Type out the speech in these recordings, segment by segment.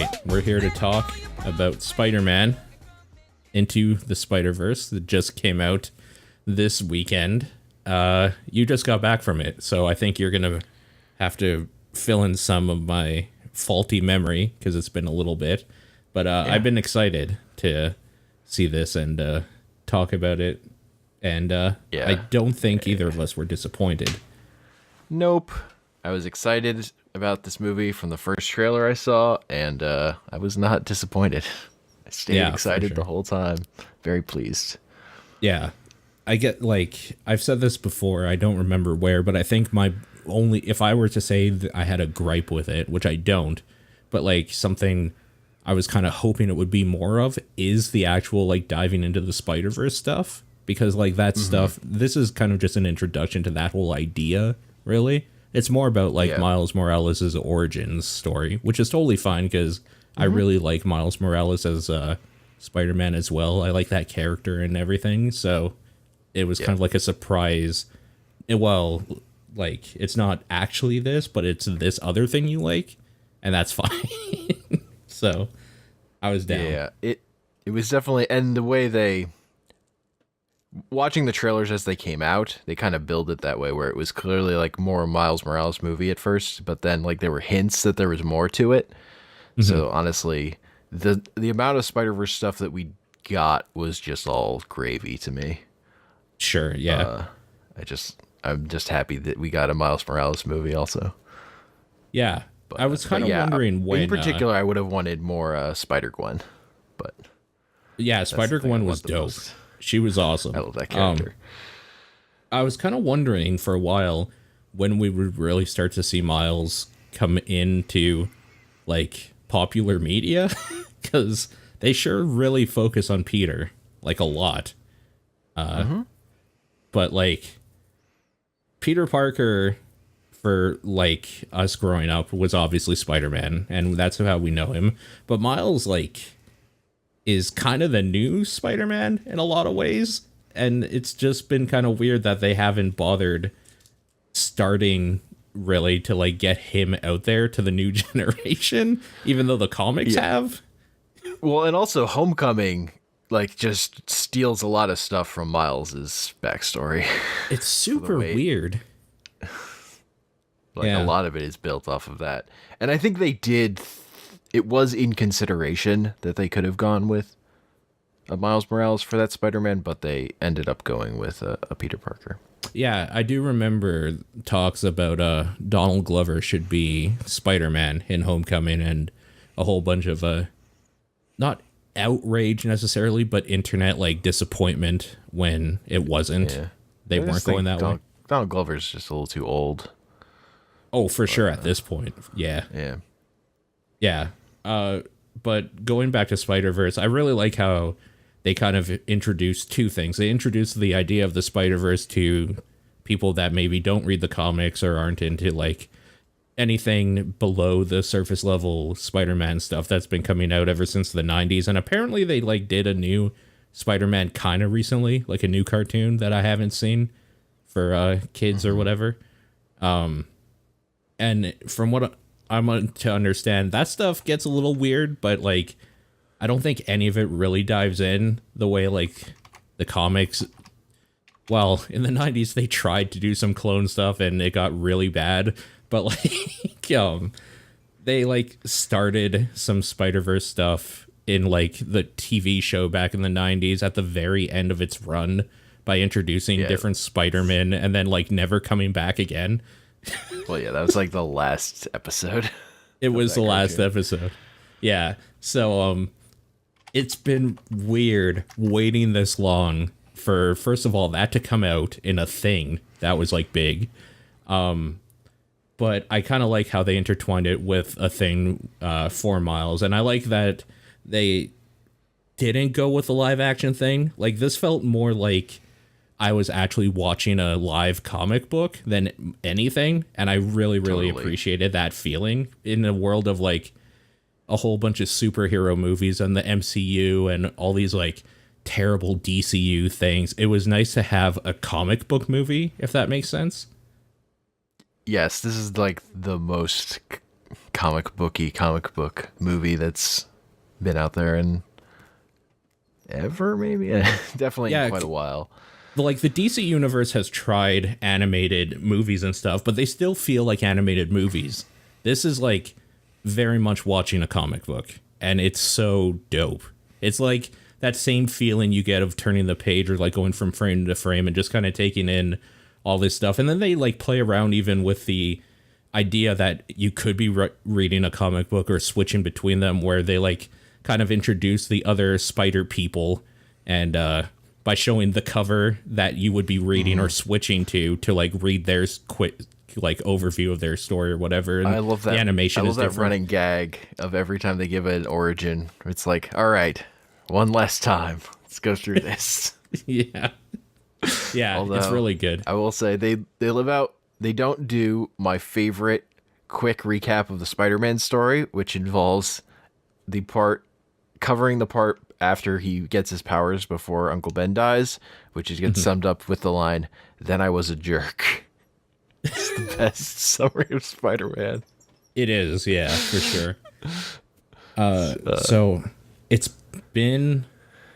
right, we're here to talk about Spider-Man Into the Spider-Verse that just came out this weekend. You just got back from it, so I think you're gonna have to fill in some of my faulty memory because it's been a little bit. But I've been excited to see this and talk about it, and I don't think either of us were disappointed. Nope. I was excited about this movie from the first trailer I saw, and I was not disappointed. I stayed excited the whole time. Very pleased. Yeah. I get, like, I've said this before, I don't remember where, but I think if I were to say that I had a gripe with it, which I don't, but, like, something I was kind of hoping it would be more of is the actual, like, diving into the Spider-Verse stuff. Because, like, that stuff, this is kind of just an introduction to that whole idea, really. It's more about, like, Miles Morales' origins story, which is totally fine because I really like Miles Morales as Spider-Man as well. I like that character and everything, so it was kind of like a surprise. Well, like, it's not actually this, but it's this other thing you like, and that's fine. So, I was down. Yeah, it was definitely, and the way they... Watching the trailers as they came out, they kind of build it that way, where it was clearly like more a Miles Morales movie at first, but then like there were hints that there was more to it. So honestly, the amount of Spider-Verse stuff that we got was just all gravy to me. Sure, yeah. I'm just happy that we got a Miles Morales movie also. Yeah, but, I was kind of wondering when... In particular, I would have wanted more Spider-Gwen, but... Yeah, Spider-Gwen was dope. She was awesome. I love that character. I was kind of wondering for a while when we would really start to see Miles come into, like, popular media, because they sure really focus on Peter, like, a lot. But, like, Peter Parker, for, like, us growing up, was obviously Spider-Man, and that's how we know him. But Miles, like... is kind of the new Spider-Man in a lot of ways, and it's just been kind of weird that they haven't bothered starting really to like get him out there to the new generation, even though the comics have. Well, and also Homecoming like just steals a lot of stuff from Miles's backstory. It's super weird. Like a lot of it is built off of that, and I think they did. It was in consideration that they could have gone with a Miles Morales for that Spider-Man, but they ended up going with a Peter Parker. Yeah, I do remember talks about Donald Glover should be Spider-Man in Homecoming, and a whole bunch of not outrage necessarily, but internet like disappointment when it wasn't. Yeah. They weren't going that way. Donald Glover's just a little too old. Oh, for sure at this point. Yeah. Yeah. Yeah. But going back to Spider-Verse, I really like how they kind of introduced two things. They introduced the idea of the Spider-Verse to people that maybe don't read the comics or aren't into like anything below the surface level Spider-Man stuff that's been coming out ever since the 90s. And apparently they like did a new Spider-Man kind of recently, like a new cartoon that I haven't seen for kids or whatever. And from what I'm to understand, that stuff gets a little weird, but like I don't think any of it really dives in the way like the comics. Well, in the 90s they tried to do some clone stuff and it got really bad, but like they like started some Spider-Verse stuff in like the TV show back in the 90s at the very end of its run by introducing different Spider-Men and then like never coming back again. Well, yeah, that was like the last episode. It was the last episode. Yeah. So, it's been weird waiting this long for, first of all, that to come out in a thing that was like big. But I kind of like how they intertwined it with a thing for Miles. And I like that they didn't go with the live action thing. Like this felt more like I was actually watching a live comic book than anything, and I really appreciated that feeling in a world of like a whole bunch of superhero movies and the MCU and all these like terrible DCU things. It was nice to have a comic book movie, if that makes sense. Yes, this is like the most comic book movie that's been out there in ever, maybe. Definitely in quite a while. Like the DC universe has tried animated movies and stuff, but they still feel like animated movies. This is like very much watching a comic book, and it's so dope. It's like that same feeling you get of turning the page or like going from frame to frame and just kind of taking in all this stuff. And then they like play around even with the idea that you could be reading a comic book or switching between them, where they like kind of introduce the other spider people and by showing the cover that you would be reading or switching to like read their quick like overview of their story or whatever. And I love that. The animation I love is that different. running gag of every time they give an origin. It's like, all right, one last time. Let's go through this. Yeah. Yeah, Although, it's really good. I will say they live out. They don't do my favorite quick recap of the Spider-Man story, which involves the part covering the part after he gets his powers before Uncle Ben dies, which is gets summed up with the line, "Then I was a jerk." It's the best summary of Spider-Man. It is, yeah, for sure. So it's been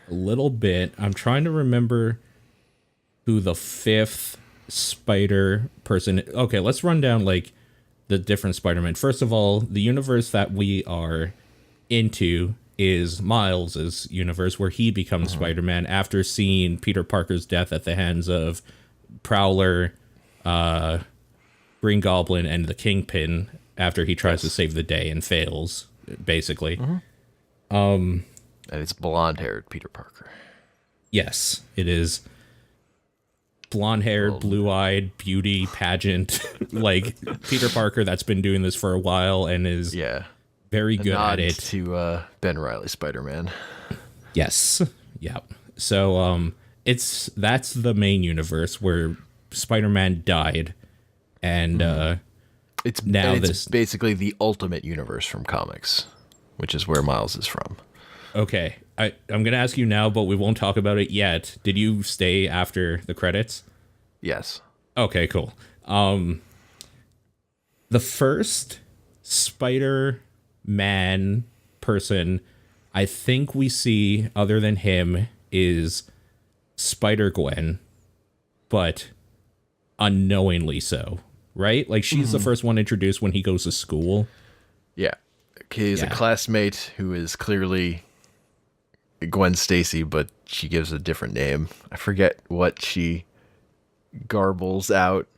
a little bit. I'm trying to remember who the fifth Spider person. Okay, let's run down like the different Spider-Man. First of all, the universe that we are into is Miles's universe, where he becomes Spider-Man after seeing Peter Parker's death at the hands of Prowler, Green Goblin, and the Kingpin after he tries to save the day and fails, basically. And it's blonde-haired Peter Parker. Yes, it is blonde-haired, blue-eyed, beauty pageant, like Peter Parker that's been doing this for a while and is very good at it. To Ben Reilly Spider-Man. Yes. Yep. So that's the main universe where Spider-Man died, and It's this basically the ultimate universe from comics, which is where Miles is from. Okay, I'm gonna ask you now, but we won't talk about it yet. Did you stay after the credits? Yes. Okay, cool. The first Spider-Man person I think we see, other than him, is Spider-Gwen, but unknowingly so, right? Like, she's the first one introduced when he goes to school. Yeah. He's a classmate who is clearly Gwen Stacy, but she gives a different name. I forget what she garbles out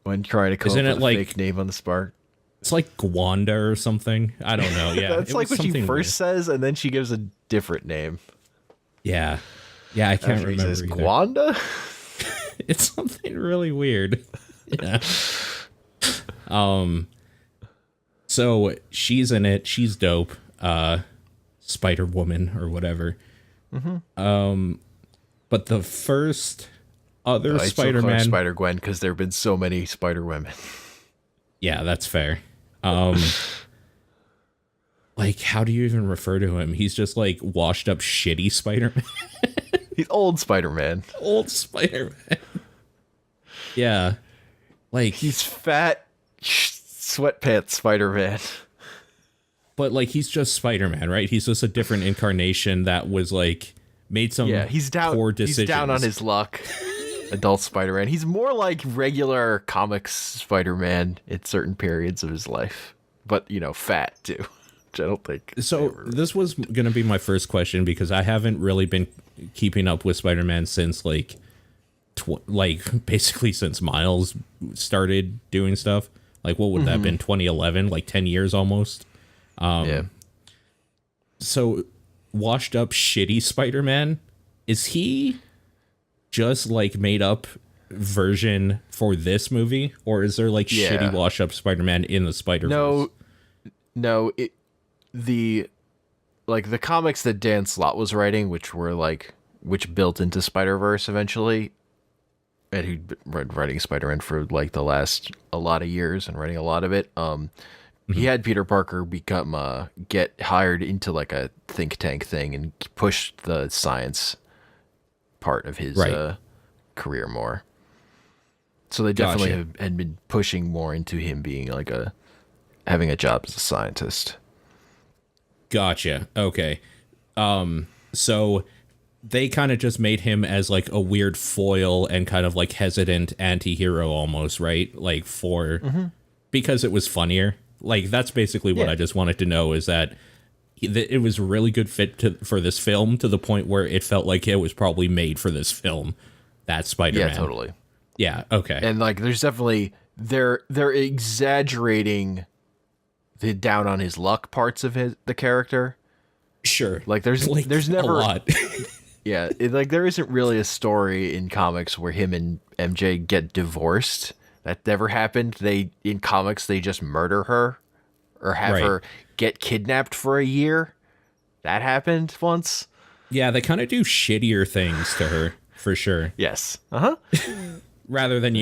when trying to come up with a fake name on the spark. It's like Gwanda or something. I don't know. Yeah, that's like what she first says, and then she gives a different name. Yeah, yeah, I can't remember. Says Gwanda. It's something really weird. Yeah. So she's in it. She's dope. Spider-Woman or whatever. But the first other Spider-Man, Spider-Gwen, because there have been so many Spider-Women. Yeah, that's fair. Like, how do you even refer to him? He's just like washed up shitty Spider-Man. He's old Spider-Man. Old Spider-Man. Yeah. Like, he's fat sweatpants Spider-Man. But like, he's just Spider-Man, right? He's just a different incarnation that was like made some poor decisions. He's down on his luck. Adult Spider-Man. He's more like regular comics Spider-Man at certain periods of his life, but fat too, which I don't think. So this was going to be my first question, because I haven't really been keeping up with Spider-Man since like basically since Miles started doing stuff. Like, what would that have been? 2011, like 10 years almost. Yeah. So washed up shitty Spider-Man, is he just like made up version for this movie, or is there like shitty wash up Spider-Man in the Spider-Verse? No, the comics that Dan Slott was writing, which built into Spider-Verse eventually, and he'd been writing Spider-Man for like the last a lot of years and writing a lot of it. He had Peter Parker get hired into like a think tank thing and push the science part of his career more. So they definitely had been pushing more into him being like a having a job as a scientist. Gotcha. Okay. So they kind of just made him as like a weird foil and kind of like hesitant anti-hero almost, right? Like for because it was funnier. Like that's basically what I just wanted to know, is that it was a really good fit for this film, to the point where it felt like it was probably made for this film. That's Spider-Man. Yeah, totally. Yeah, okay. And like there's definitely they're exaggerating the down on his luck parts of the character. Sure. Like there's never a lot. Yeah, like there isn't really a story in comics where him and MJ get divorced. That never happened. In comics they just murder her or have her get kidnapped for a year. That happened once. Yeah, they kind of do shittier things to her, for sure. Yes. Rather than,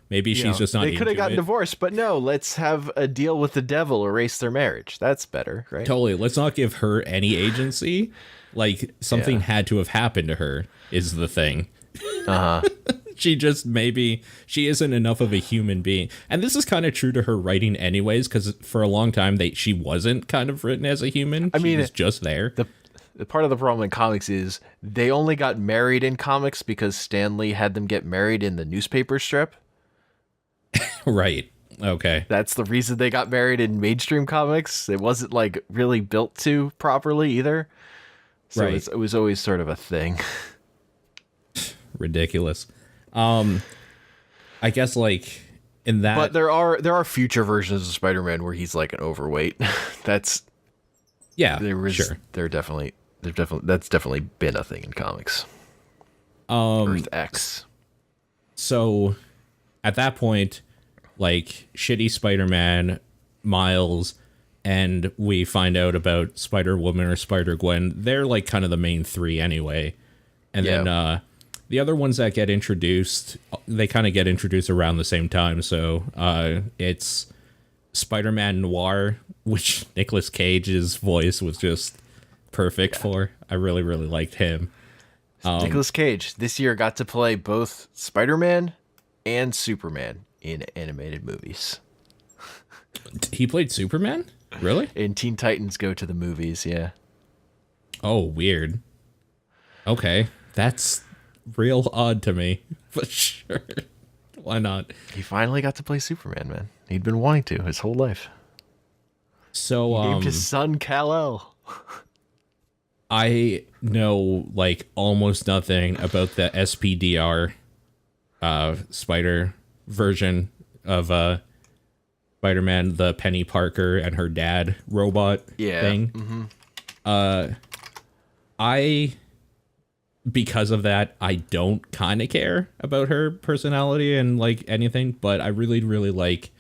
maybe she's just not They could have gotten it. divorced, but no, let's have a deal with the devil, erase their marriage. That's better, right? Totally. Let's not give her any agency. Like, something had to have happened to her is the thing. She isn't enough of a human being. And this is kind of true to her writing anyways, because for a long time she wasn't kind of written as a human. She was just there. The part of the problem in comics is they only got married in comics because Stan Lee had them get married in the newspaper strip. Right. Okay. That's the reason they got married in mainstream comics. It wasn't like really built to properly either. So it was always sort of a thing. Ridiculous. I guess like in that, but there are future versions of Spider-Man where he's like an overweight. That's that's definitely been a thing in comics. Earth X. So at that point, like shitty Spider-Man, Miles, and we find out about Spider-Woman or Spider-Gwen. They're like kind of the main three anyway. And then the other ones that get introduced, they kind of get introduced around the same time. So it's Spider-Man Noir, which Nicolas Cage's voice was just perfect for. I really, really liked him. Nicolas Cage this year got to play both Spider-Man and Superman in animated movies. He played Superman? Really? In Teen Titans Go to the Movies, yeah. Oh, weird. Okay, that's real odd to me, but sure. Why not? He finally got to play Superman, man. He'd been wanting to his whole life. So, he named his son Kal-El. I know like almost nothing about the SPDR Spider version of Spider-Man, the Penny Parker and her dad robot thing. Because of that, I don't kind of care about her personality and like anything, but I really, really like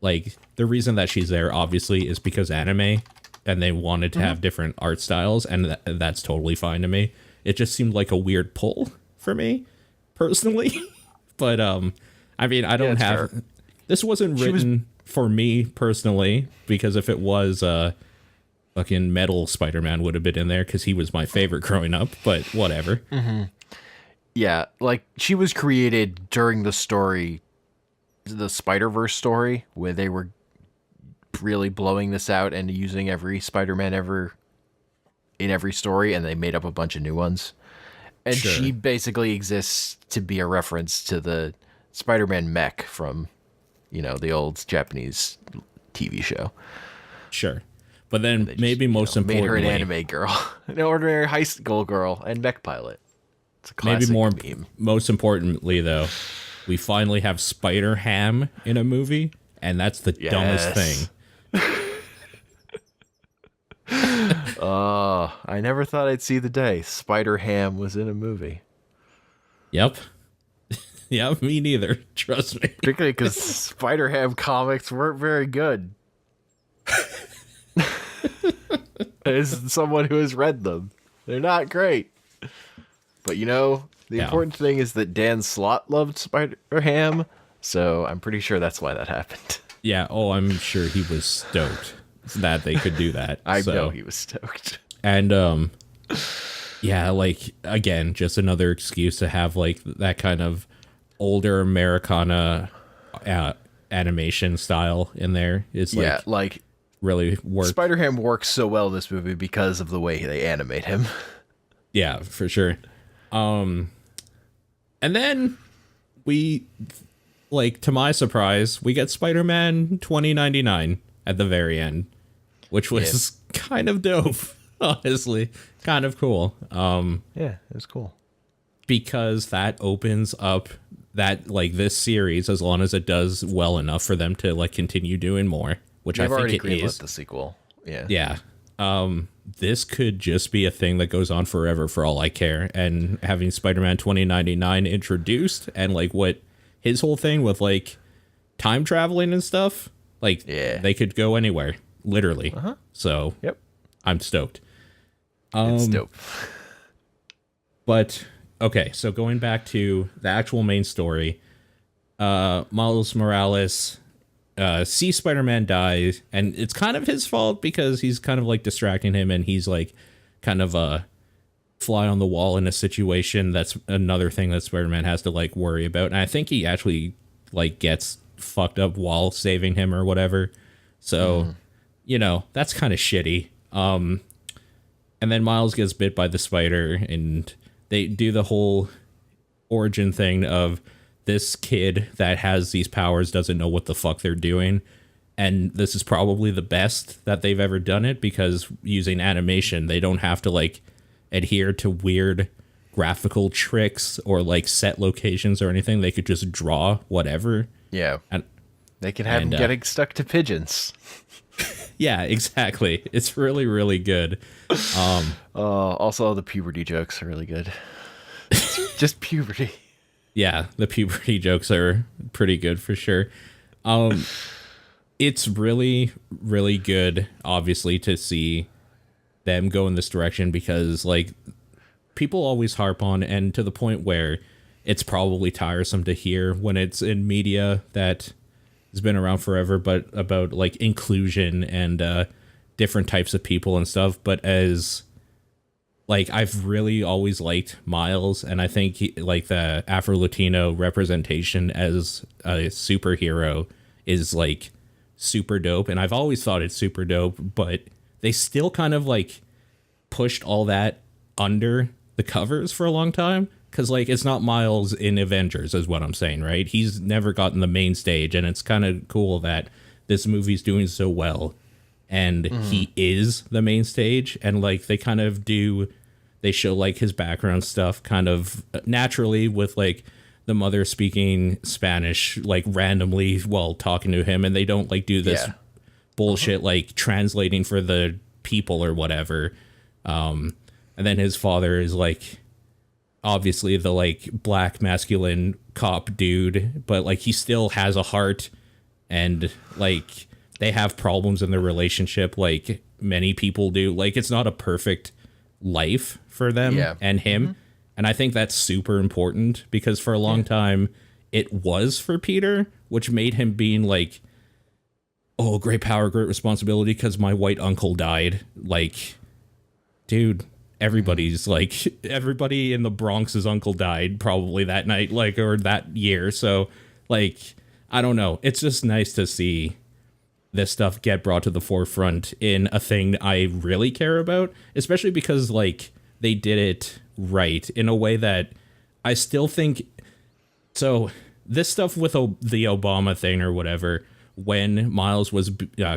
the reason that she's there obviously is because anime, and they wanted to have different art styles, and that's totally fine to me. It just seemed like a weird pull for me personally. But I mean, I don't have fair. This wasn't written for me personally, because if it was fucking Metal Spider-Man would have been in there because he was my favorite growing up, but whatever. Yeah, like she was created during the story, the Spider-Verse story, where they were really blowing this out and using every Spider-Man ever in every story, and they made up a bunch of new ones. And she basically exists to be a reference to the Spider-Man mech from, the old Japanese TV show. Sure. But then maybe most importantly, made her an anime girl, an ordinary high school girl, and mech pilot. It's a classic meme. Most importantly, though, we finally have Spider-Ham in a movie, and that's the dumbest thing. I never thought I'd see the day Spider-Ham was in a movie. Yep. Yeah, me neither. Trust me. Particularly because Spider-Ham comics weren't very good. As someone who has read them, they're not great. But the important thing is that Dan Slott loved Spider-Ham, so I'm pretty sure that's why that happened. Yeah, I'm sure he was stoked that they could do that. I know he was stoked. And yeah, like again, just another excuse to have like that kind of older Americana animation style in there is like Yeah, like really work. Spider-Ham works so well in this movie because of the way they animate him. Yeah, for sure. And then we, like, to my surprise, we get Spider-Man 2099 at the very end, which was kind of dope, honestly. Kind of cool. Yeah, it was cool. Because that opens up that, like, this series, as long as it does well enough for them to, like, continue doing more, which They've I already think it is. the sequel. Yeah. Yeah. This could just be a thing that goes on forever for all I care. And having Spider-Man 2099 introduced and like what his whole thing with like time traveling and stuff, like they could go anywhere, literally. So Yep. I'm stoked. It's dope. But okay, so going back to the actual main story, Miles Morales sees Spider-Man die, and it's kind of his fault because he's kind of like distracting him, and he's like kind of a fly on the wall in a situation. That's another thing that Spider-Man has to like worry about, and I think he actually like gets fucked up while saving him or whatever. So you know, that's kind of shitty. And then Miles gets bit by the spider, and they do the whole origin thing of this kid that has these powers doesn't know what the fuck they're doing. And this is probably the best that they've ever done it, because using animation, they don't have to like adhere to weird graphical tricks or like set locations or anything. They could just draw whatever. Yeah. And they can have him getting stuck to pigeons. yeah, exactly. It's really, really good. Also, the puberty jokes are really good. Just puberty. Yeah, the puberty jokes are pretty good for sure. It's really, really good, obviously, to see them go in this direction, because like people always harp on, and to the point where it's probably tiresome to hear when it's in media that has been around forever, but about like inclusion and different types of people and stuff. But as like, I've really always liked Miles, and I think like the Afro-Latino representation as a superhero is like super dope, and I've always thought it's super dope, but they still kind of like pushed all that under the covers for a long time, because like it's not Miles in Avengers is what I'm saying, right? He's never gotten the main stage, and it's kind of cool that this movie's doing so well and he is the main stage, and like they kind of they show like his background stuff kind of naturally with like the mother speaking Spanish like randomly while talking to him, and they don't like do this bullshit like translating for the people or whatever. And then his father is like obviously the like black masculine cop dude, but like he still has a heart, and like they have problems in their relationship like many people do. Like it's not a perfect life for them and him. And I think that's super important, because for a long time it was for Peter, which made him being like, oh, great power, great responsibility, because my white uncle died. Like, dude, everybody's like, everybody in the Bronx's uncle died probably that night, like, or that year. So like, I don't know. It's just nice to see this stuff get brought to the forefront in a thing I really care about, especially because like they did it right in a way that I still think. So this stuff with the Obama thing or whatever, when Miles was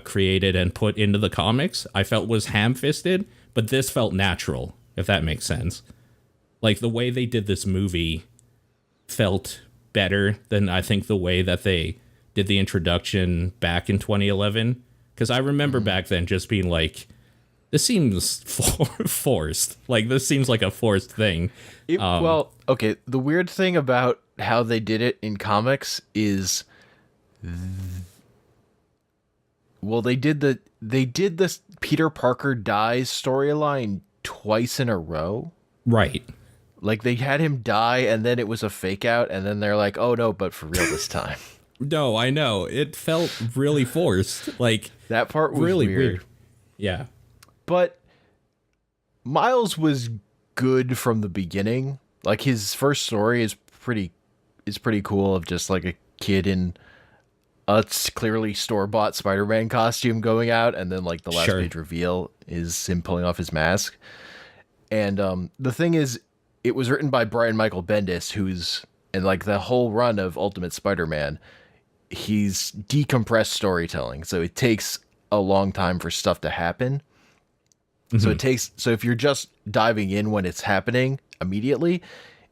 created and put into the comics, I felt was ham-fisted, but this felt natural, if that makes sense. Like the way they did this movie felt better than I think the way that they did the introduction back in 2011, because I remember back then just being like, this seems forced. Like this seems like a forced thing. Well, okay, the weird thing about how they did it in comics is, well, they did this Peter Parker dies storyline twice in a row. Right. Like they had him die and then it was a fake out, and then they're like, oh no, but for real this time. No, I know. It felt really forced. Like that part was really weird. Yeah. But Miles was good from the beginning. Like his first story is pretty cool, of just like a kid in It's clearly store-bought Spider-Man costume going out, and then like the last Sure. page reveal is him pulling off his mask. And the thing is, it was written by Brian Michael Bendis, who's and like the whole run of Ultimate Spider-Man, he's decompressed storytelling, so it takes a long time for stuff to happen. So if you're just diving in when it's happening immediately,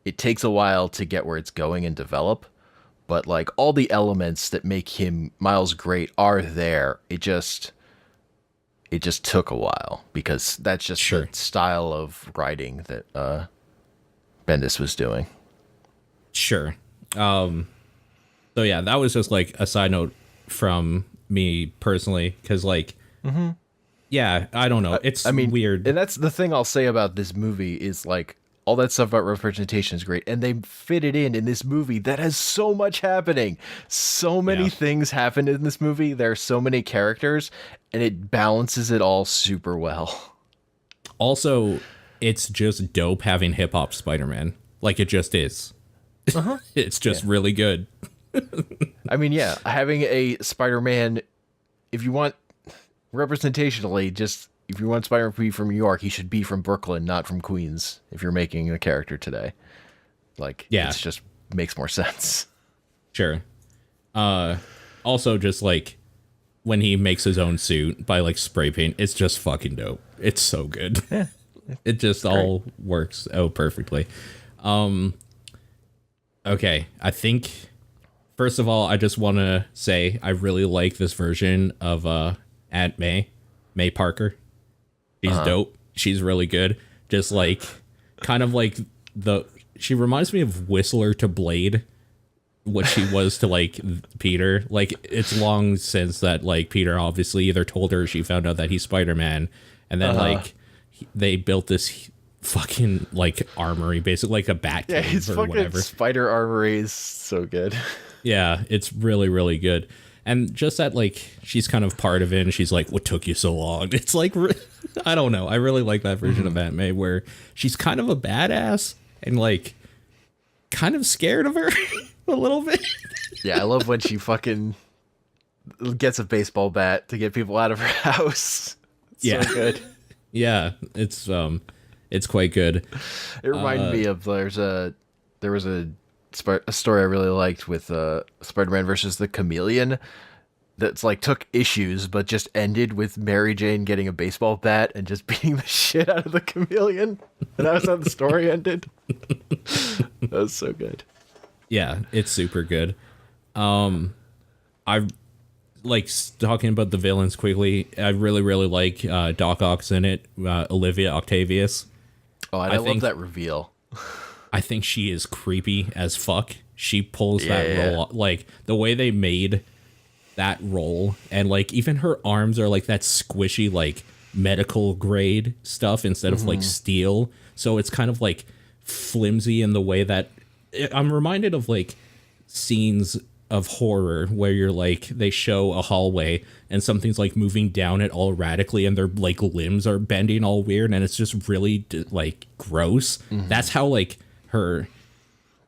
it takes a while to get where it's going and develop. But like all the elements that make him Miles great are there. It just took a while because that's just Sure. the style of writing that Bendis was doing. Sure. So yeah, that was just like a side note from me personally, because like, yeah, I don't know. It's I mean, weird. and that's the thing I'll say about this movie is like all that stuff about representation is great, and they fit it in this movie that has so much happening. So many Yeah. things happen in this movie. There are so many characters, and it balances it all super well. Also, it's just dope having hip hop Spider-Man. Like it just is. It's just really good. I mean, yeah, having a Spider-Man, if you want representationally, just if you want Spider-Man to be from New York, he should be from Brooklyn, not from Queens, if you're making a character today. Like, Yeah. it's just makes more sense. Sure. Also, just like when he makes his own suit by like spray paint, it's just fucking dope. It's so good. Yeah. It just all works out perfectly. Okay, I think first of all, I just want to say I really like this version of Aunt May Parker. She's dope. She's really good. Just like kind of like she reminds me of Whistler to Blade, what she was to like Peter. Like it's long since that like Peter obviously either told her or she found out that he's Spider-Man, and then like they built this fucking like armory, basically like a bat Yeah, cave his or fucking whatever. spider armory is so good. Yeah, it's really, really good. And just that, like, she's kind of part of it, and she's like, what took you so long? It's like, I don't know. I really like that version of Aunt May where she's kind of a badass and, like, kind of scared of her a little bit. Yeah, I love when she fucking gets a baseball bat to get people out of her house. It's Yeah. so good. Yeah, it's quite good. It reminded me of there was a story I really liked with Spider-Man versus the Chameleon that's like took issues but just ended with Mary Jane getting a baseball bat and just beating the shit out of the Chameleon. And that was how the story ended. That was so good. Yeah, it's super good. I like talking about the villains quickly. I really, really like Doc Ock's in it, Olivia Octavius. Oh, and I love that reveal. I think she is creepy as fuck. She pulls that Yeah. role, like the way they made that role, and like even her arms are like that squishy, like medical grade stuff instead of like steel. So it's kind of like flimsy in the way that I'm reminded of like scenes of horror where you're like they show a hallway and something's like moving down it all radically and their like limbs are bending all weird and it's just really like gross. That's how like her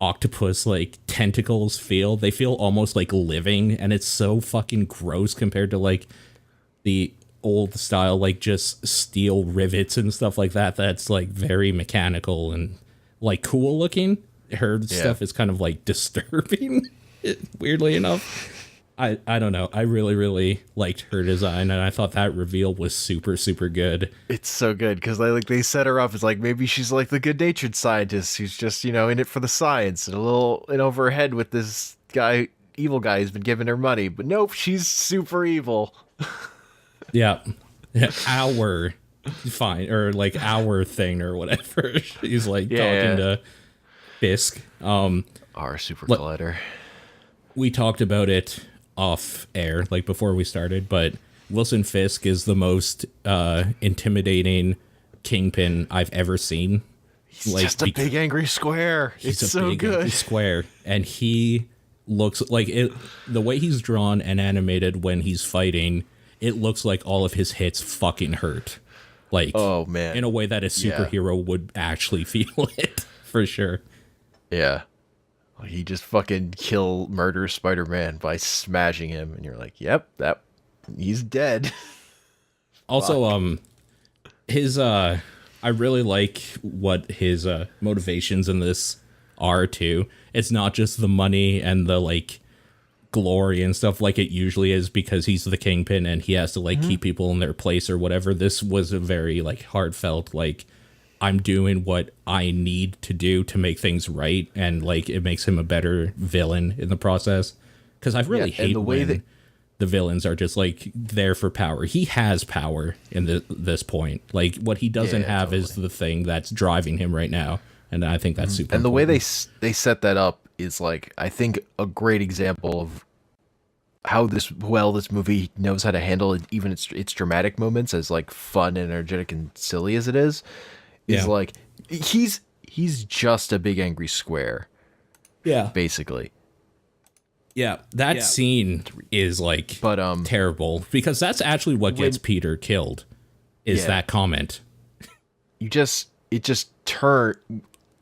octopus like tentacles feel. They feel almost like living, and it's so fucking gross compared to like the old style like just steel rivets and stuff like that. That's like very mechanical and like cool looking. Her stuff is kind of like disturbing. Weirdly enough, I don't know. I really, really liked her design, and I thought that reveal was super, super good. It's so good because they set her up as like maybe she's like the good-natured scientist who's just in it for the science and a little in over her head with this evil guy who's been giving her money. But nope, she's super evil. Yeah, our fine or like our thing or whatever. She's like talking to Fisk. Our super collider. We talked about it off air, like before we started, but Wilson Fisk is the most intimidating kingpin I've ever seen. He's like, just a big angry square. It's so big, good. angry square, and he looks like it. The way he's drawn and animated when he's fighting, it looks like all of his hits fucking hurt. Like, oh man, in a way that a superhero would actually feel it for sure. Yeah. He just fucking murders Spider-Man by smashing him, and you're like, yep, he's dead. Also, Fuck. his I really like what his motivations in this are too. It's not just the money and the like glory and stuff like it usually is, because he's the kingpin and he has to like keep people in their place or whatever. This was a very like heartfelt, like, I'm doing what I need to do to make things right, and like it makes him a better villain in the process. Because I really hate the way when the villains are just like there for power. He has power in this point. Like what he doesn't have is the thing that's driving him right now, and I think that's super. And the important. way they set that up is like, I think, a great example of how this movie knows how to handle it, even its dramatic moments, as like fun and energetic and silly as it is Yeah. like he's just a big angry square, Yeah. basically. Yeah, that scene is like But terrible, because that's actually what gets Peter killed, is that comment. it just turn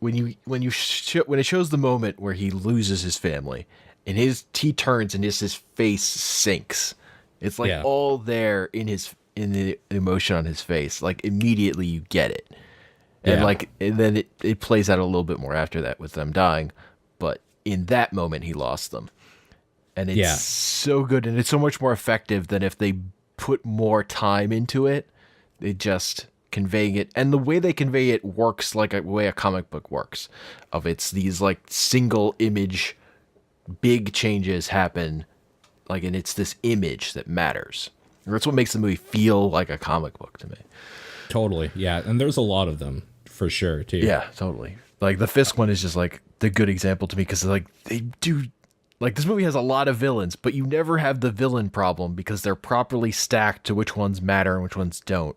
when it shows the moment where he loses his family, and he turns and his face sinks. It's like all there in the emotion on his face. Like immediately you get it. And and then it plays out a little bit more after that with them dying, but in that moment he lost them. And it's so good, and it's so much more effective than if they put more time into it. They just conveying it, and the way they convey it works like a way a comic book works. Of it's these like single image, big changes happen, like, and it's this image that matters. That's what makes the movie feel like a comic book to me. Totally, yeah, and there's a lot of them for sure too. Yeah, totally. Like the Fisk one is just like the good example to me, because like they do. Like, this movie has a lot of villains, but you never have the villain problem because they're properly stacked to which ones matter and which ones don't.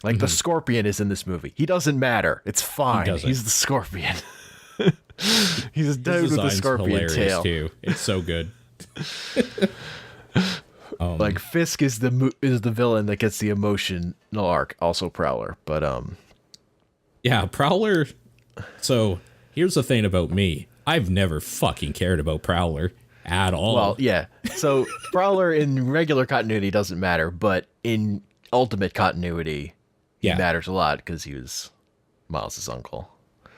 Like, the Scorpion is in this movie. He doesn't matter. It's fine. He's the Scorpion. He's a dude with a scorpion tail. Too. It's so good. Like, Fisk is the villain that gets the emotional arc. Also Prowler, but yeah, Prowler. So here's the thing about me. I've never fucking cared about Prowler at all. Well, yeah. So Prowler in regular continuity doesn't matter, but in ultimate continuity, he matters a lot because he was Miles' uncle.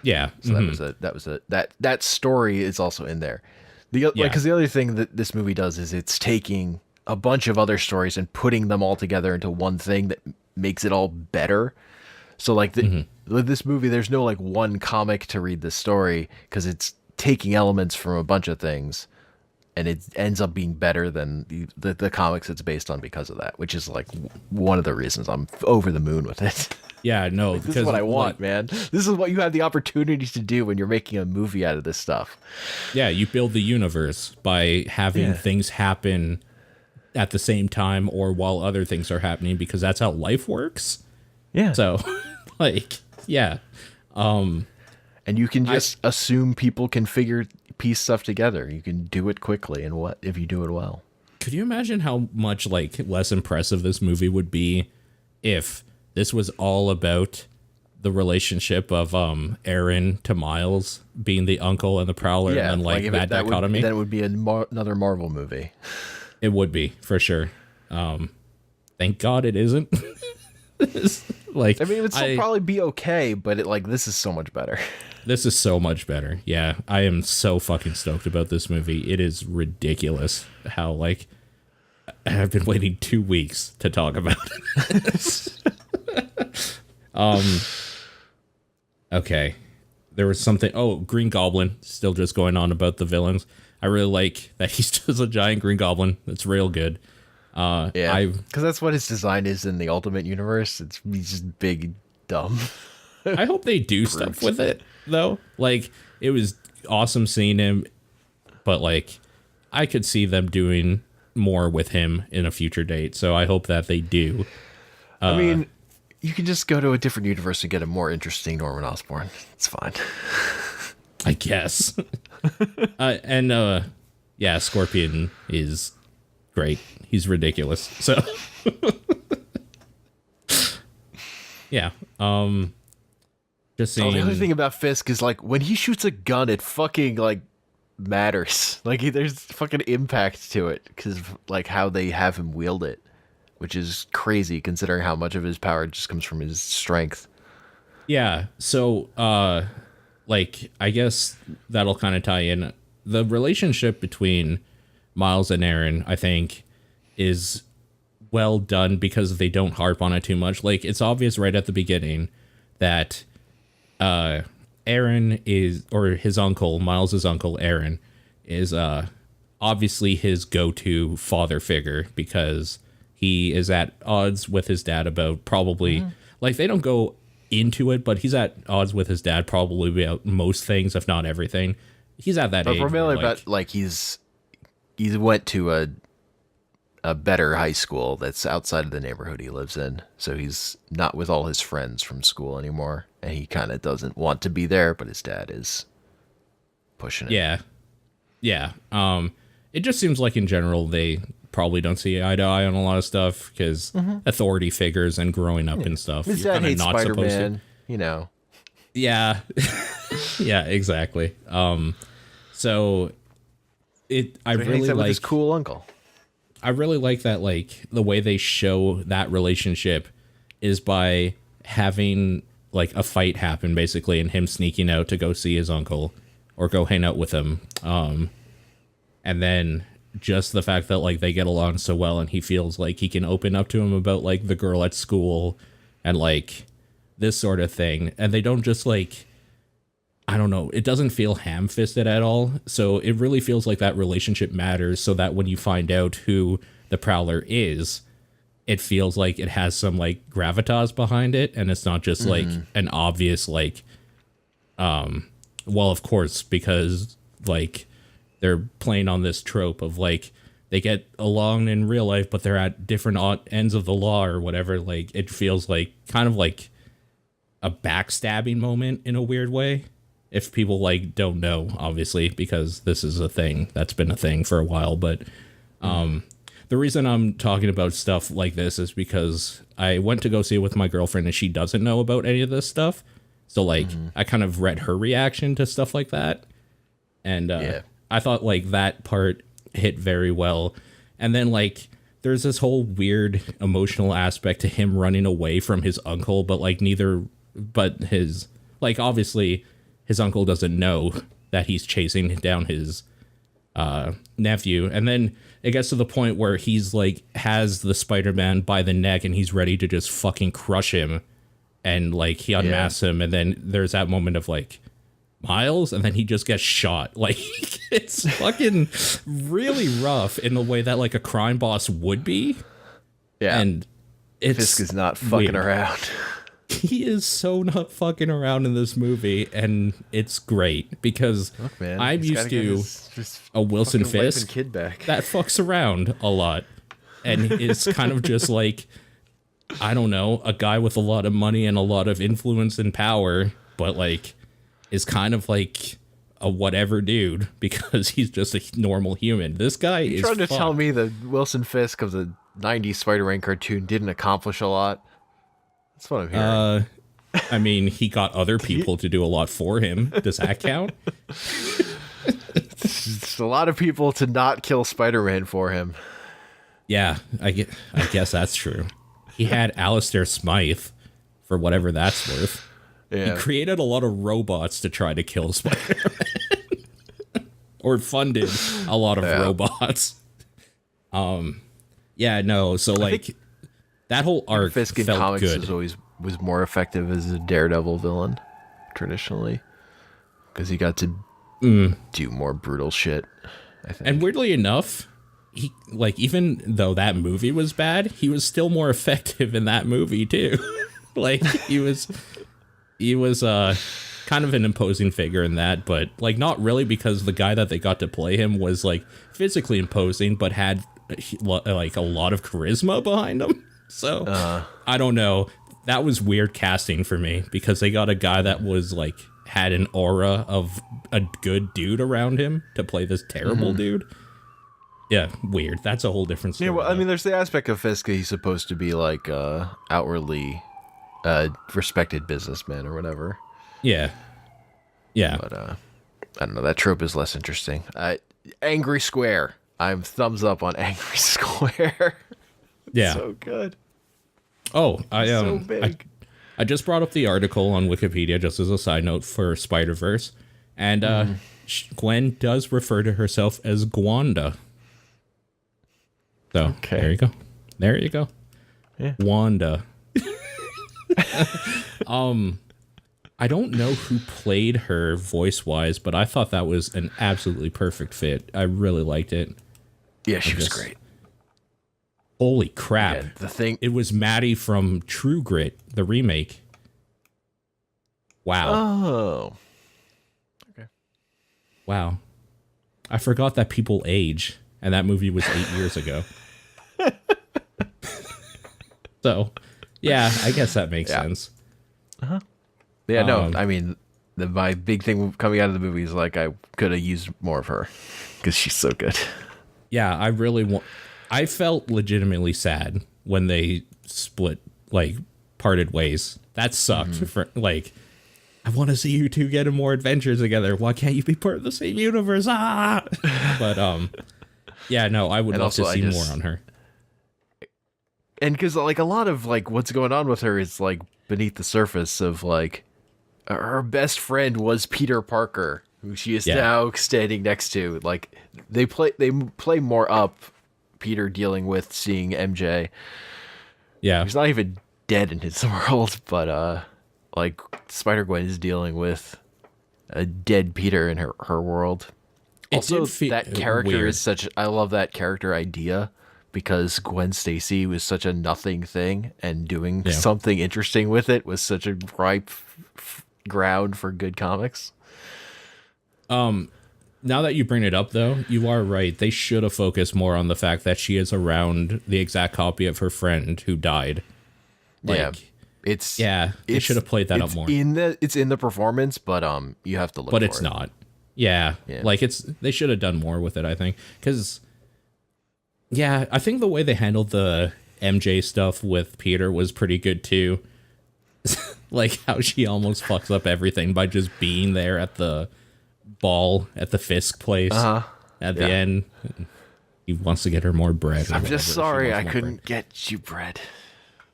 Yeah. So that story is also in there. Because the other thing that this movie does is it's taking a bunch of other stories and putting them all together into one thing that makes it all better. So like this movie, there's no like one comic to read this story, because it's taking elements from a bunch of things, and it ends up being better than the comics it's based on because of that, which is like one of the reasons I'm over the moon with it. Yeah, no, like, this is what I want, man. This is what you have the opportunity to do when you're making a movie out of this stuff. Yeah, you build the universe by having things happen at the same time or while other things are happening, because that's how life works. Yeah. So, like, yeah. And you can just assume people can piece stuff together. You can do it quickly, and if you do it well. Could you imagine how much like less impressive this movie would be if this was all about the relationship of Aaron to Miles being the uncle and the Prowler, and then like that dichotomy? Then it would be another Marvel movie. It would be, for sure. Thank God it isn't. Like, I mean, it would still probably be okay, but this is so much better. This is so much better. Yeah, I am so fucking stoked about this movie. It is ridiculous how, like, I've been waiting 2 weeks to talk about it. Okay. There was something. Oh, Green Goblin. Still just going on about the villains. I really like that he's just a giant Green Goblin. That's real good. Yeah, because that's what his design is in the Ultimate Universe. He's just big, dumb. I hope they do stuff with it, though. Like, it was awesome seeing him, but like, I could see them doing more with him in a future date. So I hope that they do. I mean, you can just go to a different universe and get a more interesting Norman Osborn. It's fine. I guess. Yeah, Scorpion is great. He's ridiculous. So yeah. Just saying. The other thing about Fisk is like when he shoots a gun, it fucking like matters. Like there's fucking impact to it because of like how they have him wield it, which is crazy considering how much of his power just comes from his strength. Yeah. So, like, I guess that'll kind of tie in. The relationship between Miles and Aaron, I think, is well done because they don't harp on it too much. Like, it's obvious right at the beginning that Aaron is, or his uncle, Miles's uncle, Aaron, is obviously his go-to father figure because he is at odds with his dad about probably, like, they don't go into it, but he's at odds with his dad probably about most things, if not everything. He's at that age. But primarily about like he's went to a better high school that's outside of the neighborhood he lives in, so he's not with all his friends from school anymore, and he kind of doesn't want to be there, but his dad is pushing it. Yeah. It just seems like in general they probably don't see eye to eye on a lot of stuff because authority figures and growing up and stuff. His You're dad kind of hates not supposed to. Spider-Man, you know. Yeah. Yeah, exactly. So I really Hangs out with like his cool uncle. I really like that, like, the way they show that relationship is by having, like, a fight happen, basically, and him sneaking out to go see his uncle or go hang out with him. And then just the fact that, like, they get along so well and he feels like he can open up to him about, like, the girl at school and, like, this sort of thing. And they don't just, like, I don't know, it doesn't feel ham-fisted at all. So it really feels like that relationship matters so that when you find out who the Prowler is, it feels like it has some, like, gravitas behind it. And it's not just, like, an obvious, like, well, of course, because, like, they're playing on this trope of, like, they get along in real life, but they're at different ends of the law or whatever. Like, it feels like kind of like a backstabbing moment in a weird way. If people, like, don't know, obviously, because this is a thing that's been a thing for a while. But the reason I'm talking about stuff like this is because I went to go see it with my girlfriend and she doesn't know about any of this stuff. So, like, I kind of read her reaction to stuff like that. And I thought, like, that part hit very well. And then, like, there's this whole weird emotional aspect to him running away from his uncle, but, like, his, like, obviously his uncle doesn't know that he's chasing down his nephew. And then it gets to the point where he's, like, has the Spider-Man by the neck and he's ready to just fucking crush him. And, like, he unmasks him. And then there's that moment of, like, Miles, and then he just gets shot. Like, it's fucking really rough in the way that, like, a crime boss would be. Yeah. And it's Fisk is not fucking weird. around. He is so not fucking around in this movie, and it's great because Look, man, I'm he's used gotta get to his a Wilson fucking wife and Fisk kid back. that fucks around a lot, and it's kind of just like, I don't know, a guy with a lot of money and a lot of influence and power, but, like, is kind of like a whatever dude because he's just a normal human. This guy is trying to fucked. tell me that Wilson Fisk of the 90s Spider-Man cartoon didn't accomplish a lot? That's what I'm hearing. I mean, he got other people to do a lot for him. Does that count? It's a lot of people to not kill Spider-Man for him. Yeah, I guess that's true. He had Alistair Smythe for whatever that's worth. Yeah. He created a lot of robots to try to kill Spider-Man. Or funded a lot of robots. Yeah, no, so, like, that whole arc Fisk in felt comics good. was more effective as a Daredevil villain, traditionally. Because he got to do more brutal shit, I think. And weirdly enough, he, like, even though that movie was bad, he was still more effective in that movie too. Like, he was kind of an imposing figure in that, but, like, not really, because the guy that they got to play him was, like, physically imposing but had, like, a lot of charisma behind him. So I don't know, that was weird casting for me because they got a guy that was, like, had an aura of a good dude around him to play this terrible dude. Yeah, weird. That's a whole different story. Yeah, well, I mean, there's the aspect of Fisk that he's supposed to be, like, outwardly respected businessman or whatever. Yeah. But I don't know. That trope is less interesting. Angry Square. I'm thumbs up on Angry Square. Yeah. So good. Oh, So big. I just brought up the article on Wikipedia just as a side note for Spider-Verse, and Gwen does refer to herself as Gwanda. So Okay. there you go. There you go. Yeah. Wanda. I don't know who played her voice-wise, but I thought that was an absolutely perfect fit. I really liked it. Yeah, she was great. Holy crap. Again, the thing. It was Maddie from True Grit, the remake. Wow. Oh. Okay. Wow. I forgot that people age, and that movie was 8 years ago. So, yeah, I guess that makes sense. Uh-huh. Yeah, no, I mean, my big thing coming out of the movie is like I could have used more of her because she's so good. Yeah, I felt legitimately sad when they split, like, parted ways. That sucked. For like, I want to see you two get in more adventures together. Why can't you be part of the same universe? Ah! But, yeah, no, I would love to see more on her. And because, like, a lot of, like, what's going on with her is, like, beneath the surface of, like, her best friend was Peter Parker, who she is now standing next to. Like, they play more up Peter dealing with seeing MJ. Yeah. He's not even dead in his world, but, like, Spider-Gwen is dealing with a dead Peter in her world. Also, that character is I love that character idea because Gwen Stacy was such a nothing thing, and doing something interesting with it was such a ripe ground for good comics. Now that you bring it up, though, you are right. They should have focused more on the fact that she is around the exact copy of her friend who died. Like, they should have played that up more. It's in the performance, but you have to look. But for it's it. not. Yeah, like they should have done more with it. I think because I think the way they handled the MJ stuff with Peter was pretty good too. Like how she almost fucks up everything by just being there at the ball at the Fisk place at the end. He wants to get her more bread. I'm just sorry I couldn't get you bread.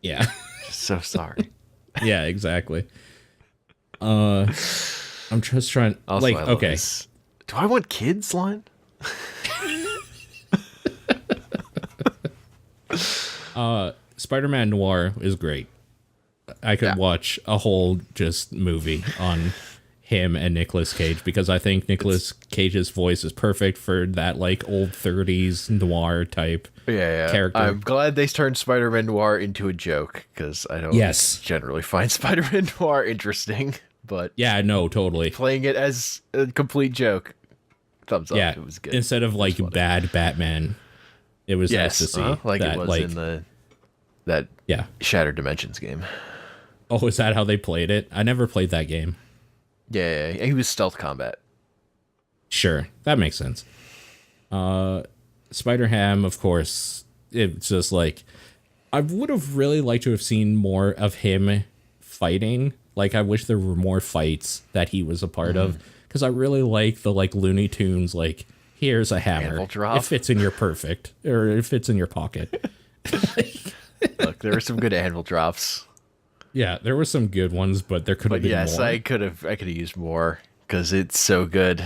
Yeah. Just so sorry. Yeah, exactly. I'm just trying. Also, like, okay. Do I want kids line? Spider-Man Noir is great. I could watch a whole just movie on him and Nicolas Cage because I think Nicolas Cage's voice is perfect for that like old 30s noir type character. I'm glad they turned Spider-Man Noir into a joke because I don't generally find Spider-Man Noir interesting. But yeah, no, totally. Playing it as a complete joke, thumbs up. Yeah, it was good. Instead of like bad Batman, it was nice to see like that, it was like, in that Shattered Dimensions game. Oh, is that how they played it? I never played that game. Yeah, he was stealth combat. Sure, that makes sense. Spider-Ham, of course, it's just like I would have really liked to have seen more of him fighting. Like, I wish there were more fights that he was a part of because I really like the like Looney Tunes. Like, here's a hammer. It fits in your it fits in your pocket. Look, there were some good anvil drops. Yeah, there were some good ones, but there could have been more. Yes, I could have used more because it's so good.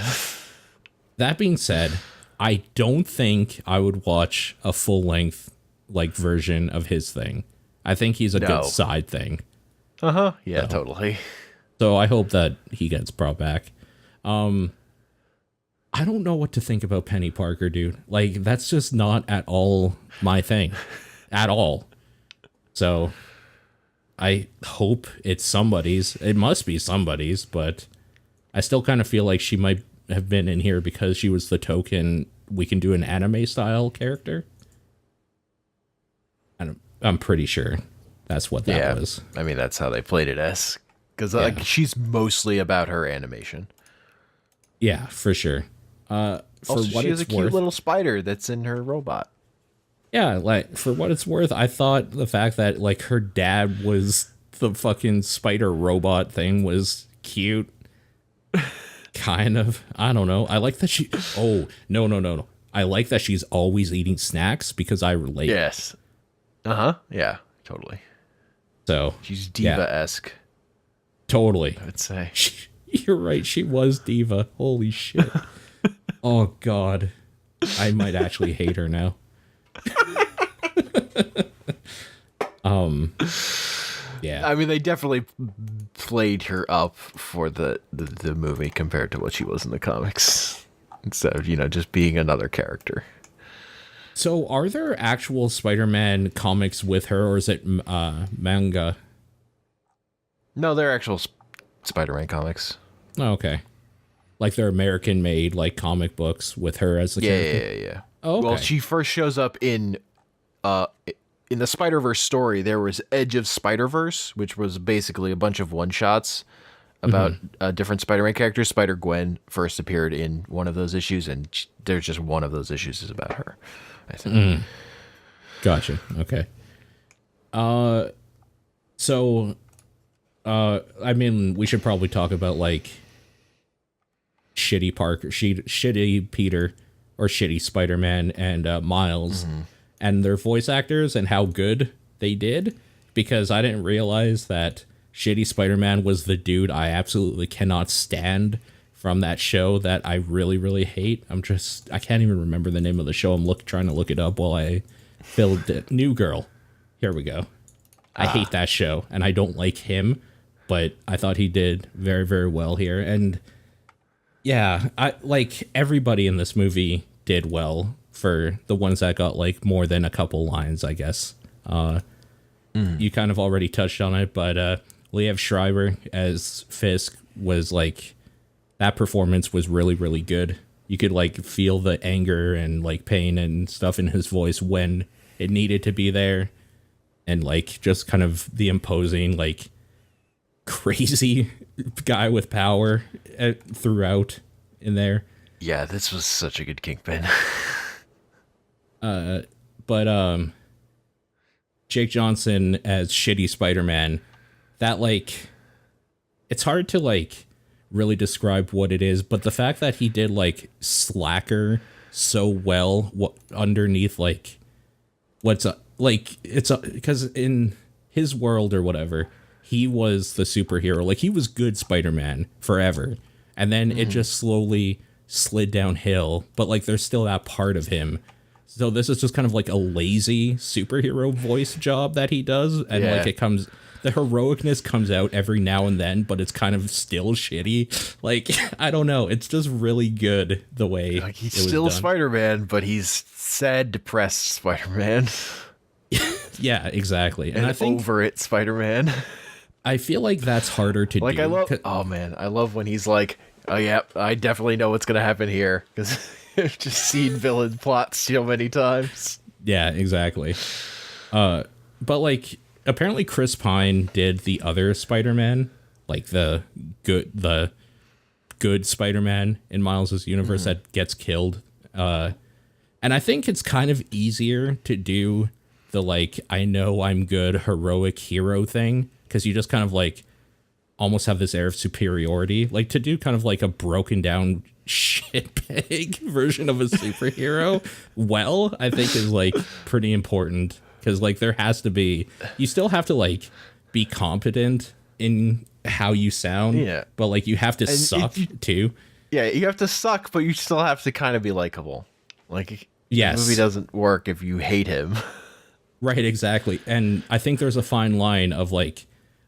That being said, I don't think I would watch a full length like version of his thing. I think he's a good side thing. Yeah, totally. So I hope that he gets brought back. I don't know what to think about Penny Parker, dude. Like, that's just not at all my thing. At all. So I hope it's somebody's. It must be somebody's, but I still kind of feel like she might have been in here because she was the token we can do an anime style character. I'm pretty sure that's what that was. I mean, that's how they played it as. Because like, she's mostly about her animation. Yeah, for sure. For also, what she has it's a cute worth, little spider that's in her robot. Yeah, like, for what it's worth, I thought the fact that, like, her dad was the fucking spider robot thing was cute. kind of. I don't know. I like that she. Oh no. I like that she's always eating snacks because I relate. Yes. Uh-huh. Yeah, totally. So She's yeah, diva-esque, totally. I would say. You're right. She was diva. Holy shit. Oh god, I might actually hate her now. Yeah. I mean, they definitely played her up for the movie compared to what she was in the comics. Instead of, just being another character. So, are there actual Spider-Man comics with her, or is it manga? No, they're actual Spider-Man comics. Oh, okay. Like they're American-made, like comic books with her as the character. Yeah. Oh, okay. Well, she first shows up in the Spider-Verse story. There was Edge of Spider-Verse, which was basically a bunch of one-shots about different Spider-Man characters. Spider-Gwen first appeared in one of those issues, and there's just one of those issues is about her, I think. Gotcha. Okay. So, I mean, we should probably talk about like shitty Peter, or shitty Spider-Man and Miles, and their voice actors and how good they did. Because I didn't realize that shitty Spider-Man was the dude I absolutely cannot stand from that show that I really, really hate. I can't even remember the name of the show. I'm trying to look it up while I filled it. New Girl. Here we go. I hate that show, and I don't like him, but I thought he did very, very well here. And yeah, I like everybody in this movie did well for the ones that got like more than a couple lines, I guess. You kind of already touched on it, but Liev Schreiber as Fisk was like, that performance was really, really good. You could like feel the anger and like pain and stuff in his voice when it needed to be there. And like just kind of the imposing, like crazy guy with power throughout in there. Yeah, this was such a good Kingpin. But Jake Johnson as shitty Spider-Man, that like, it's hard to like really describe what it is, but the fact that he did like Slacker so well underneath like what's like, it's because in his world or whatever, he was the superhero. Like he was good Spider-Man forever, and then it just slowly slid downhill, but like there's still that part of him. So this is just kind of like a lazy superhero voice job that he does, and like the heroicness comes out every now and then, but it's kind of still shitty. Like I don't know, it's just really good the way like he's still Spider-Man, but he's sad, depressed Spider-Man. Yeah, exactly. And I think over it Spider-Man. I feel like that's harder to like do. I love when he's like, oh yeah, I definitely know what's gonna happen here, because I've just seen villain plots so many times. Yeah, exactly. But like apparently Chris Pine did the other Spider-Man, like the good Spider-Man in Miles' universe that gets killed. And I think it's kind of easier to do the like, I know I'm good heroic hero thing, because you just kind of like almost have this air of superiority. Like to do kind of like a broken down shitbag version of a superhero I think is like pretty important, because like there has to be, you still have to like be competent in how you sound, but like you have to suck too. Yeah, you have to suck, but you still have to kind of be likable. Like yes, the movie doesn't work if you hate him. Right, exactly. And I think there's a fine line of like,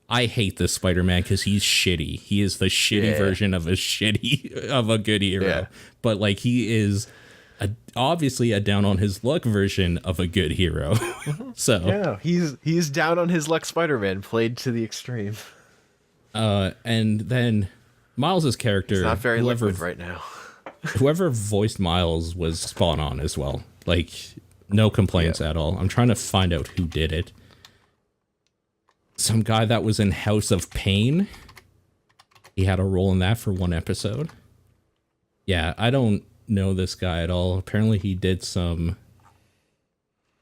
I hate this Spider-Man because he's shitty. He is the shitty version of a good hero. Yeah. But like he is obviously a down on his luck version of a good hero. So yeah, he's down on his luck Spider-Man played to the extreme. And then Miles's character, he's not very liquid right now. Whoever voiced Miles was spot on as well. Like no complaints at all. I'm trying to find out who did it. Some guy that was in House of Pain. He had a role in that for one episode. Yeah, I don't know this guy at all. Apparently he did some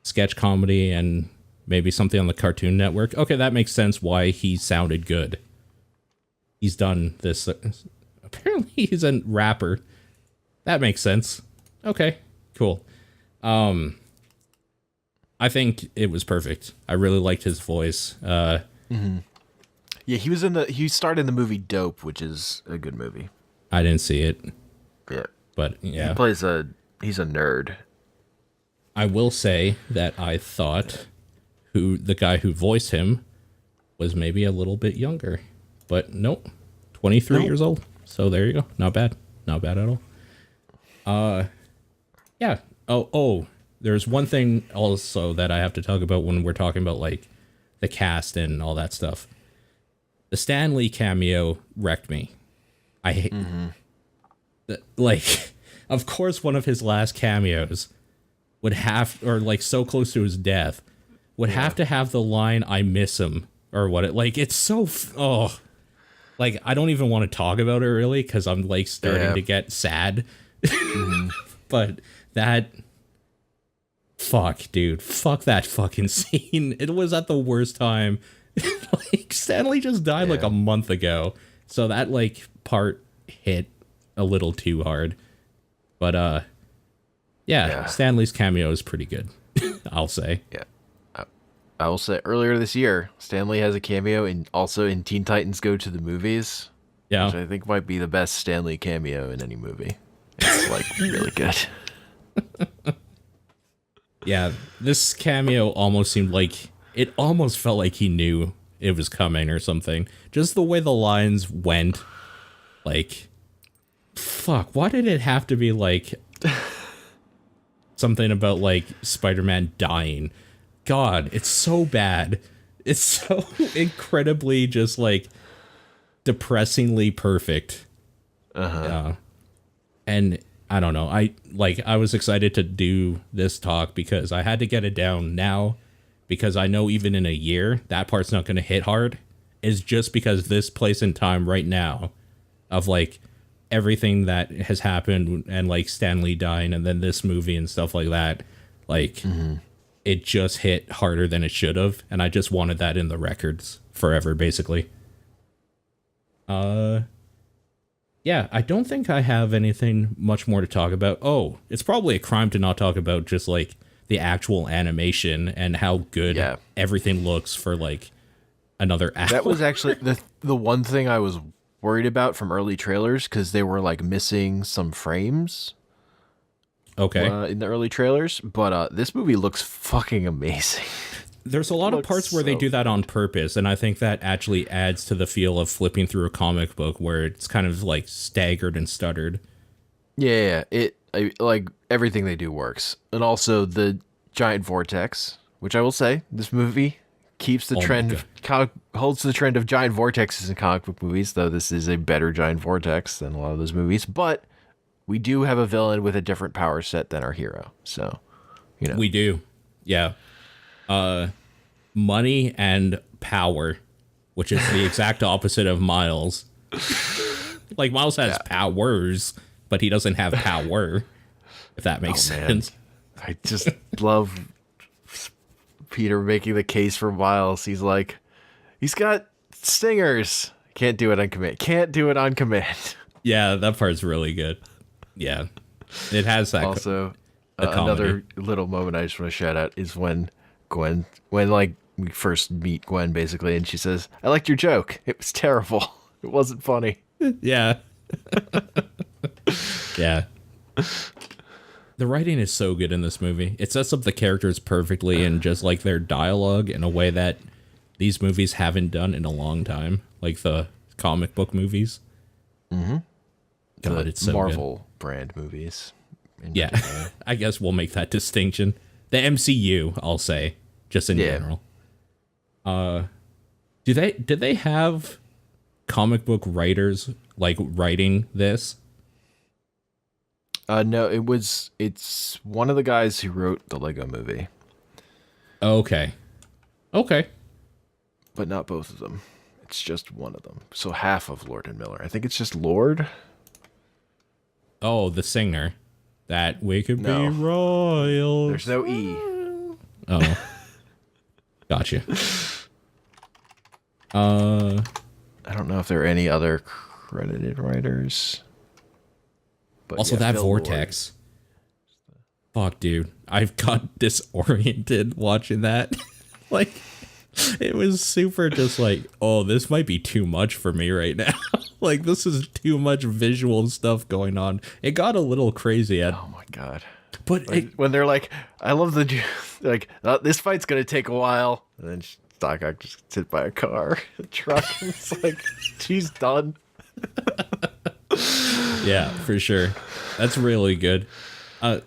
sketch comedy and maybe something on the Cartoon Network. Okay, that makes sense why he sounded good. He's done this. apparently he's a rapper. That makes sense. Okay, cool. I think it was perfect. I really liked his voice. Yeah, he starred in the movie Dope, which is a good movie. I didn't see it, Yeah. but yeah. He's a nerd. I will say that I thought the guy who voiced him was maybe a little bit younger, but nope, 23 years old. So there you go. Not bad. Not bad at all. Yeah. Oh, there's one thing also that I have to talk about when we're talking about like the cast and all that stuff. The Stan Lee cameo wrecked me. I hate like, of course, one of his last cameos would have, or like so close to his death, would have to have the line "I miss him" or what? It's so like I don't even want to talk about it really because I'm like starting to get sad. But that, fuck, dude, fuck that fucking scene. It was at the worst time. Like Stanley just died like a month ago, so that like part hit a little too hard. But Stanley's cameo is pretty good. I'll say. Yeah. I will say earlier this year, Stanley has a cameo also in Teen Titans Go to the Movies. Yeah. Which I think might be the best Stanley cameo in any movie. It's like really good. Yeah, this cameo almost seemed like, it almost felt like he knew it was coming or something. Just the way the lines went, like, fuck, why did it have to be like something about like Spider-Man dying? God, it's so bad. It's so incredibly just like depressingly perfect. And I don't know. I was excited to do this talk because I had to get it down now because I know even in a year that part's not going to hit hard. Is just because this place and time right now of like everything that has happened and like Stan Lee dying and then this movie and stuff like that, like it just hit harder than it should have, and I just wanted that in the records forever, basically. Yeah, I don't think I have anything much more to talk about. Oh, it's probably a crime to not talk about just like the actual animation and how good everything looks for like another hour. That was actually the one thing I was worried about from early trailers because they were like missing some frames. Okay. In the early trailers, but this movie looks fucking amazing. There's a lot of parts where they do that on purpose, and I think that actually adds to the feel of flipping through a comic book where it's kind of like staggered and stuttered. Yeah, like everything they do works. And also the giant vortex, which I will say, this movie keeps the holds the trend of giant vortexes in comic book movies, though this is a better giant vortex than a lot of those movies. But we do have a villain with a different power set than our hero. So, you know. We do. Yeah. Money and power, which is the exact opposite of Miles. Like Miles has powers, but he doesn't have power, if that makes sense. I just love Peter making the case for Miles. He's like, he's got stingers. Can't do it on command. Can't do it on command. Yeah, that part's really good. Yeah. It has that. Also, another little moment I just want to shout out is when like we first meet Gwen basically, and she says, "I liked your joke. It was terrible. It wasn't funny." Yeah. Yeah. The writing is so good in this movie. It sets up the characters perfectly and just like their dialogue in a way that these movies haven't done in a long time, like the comic book movies. Mm-hmm. God, it's so Marvel good. Brand movies. Yeah, I guess we'll make that distinction. The MCU, I'll say, just in general. Did they have comic book writers like writing this? No, it's one of the guys who wrote the Lego movie. Okay. But not both of them. It's just one of them. So half of Lord and Miller. I think it's just Lord. Oh, the singer. That we could be royal. There's no E. Oh. Gotcha. I don't know if there are any other Credited writers. But Also, yeah, that Phil vortex. Fuck, dude. I've got disoriented watching that. Like, it was super just like, oh, this might be too much for me right now. Like, this is too much visual stuff going on. It got a little crazy at. Oh my god. But When they're like, I love the like, this fight's gonna take a while, and then Stockard just gets hit by a car, a truck, and it's like, she's done. yeah, for sure. That's really good.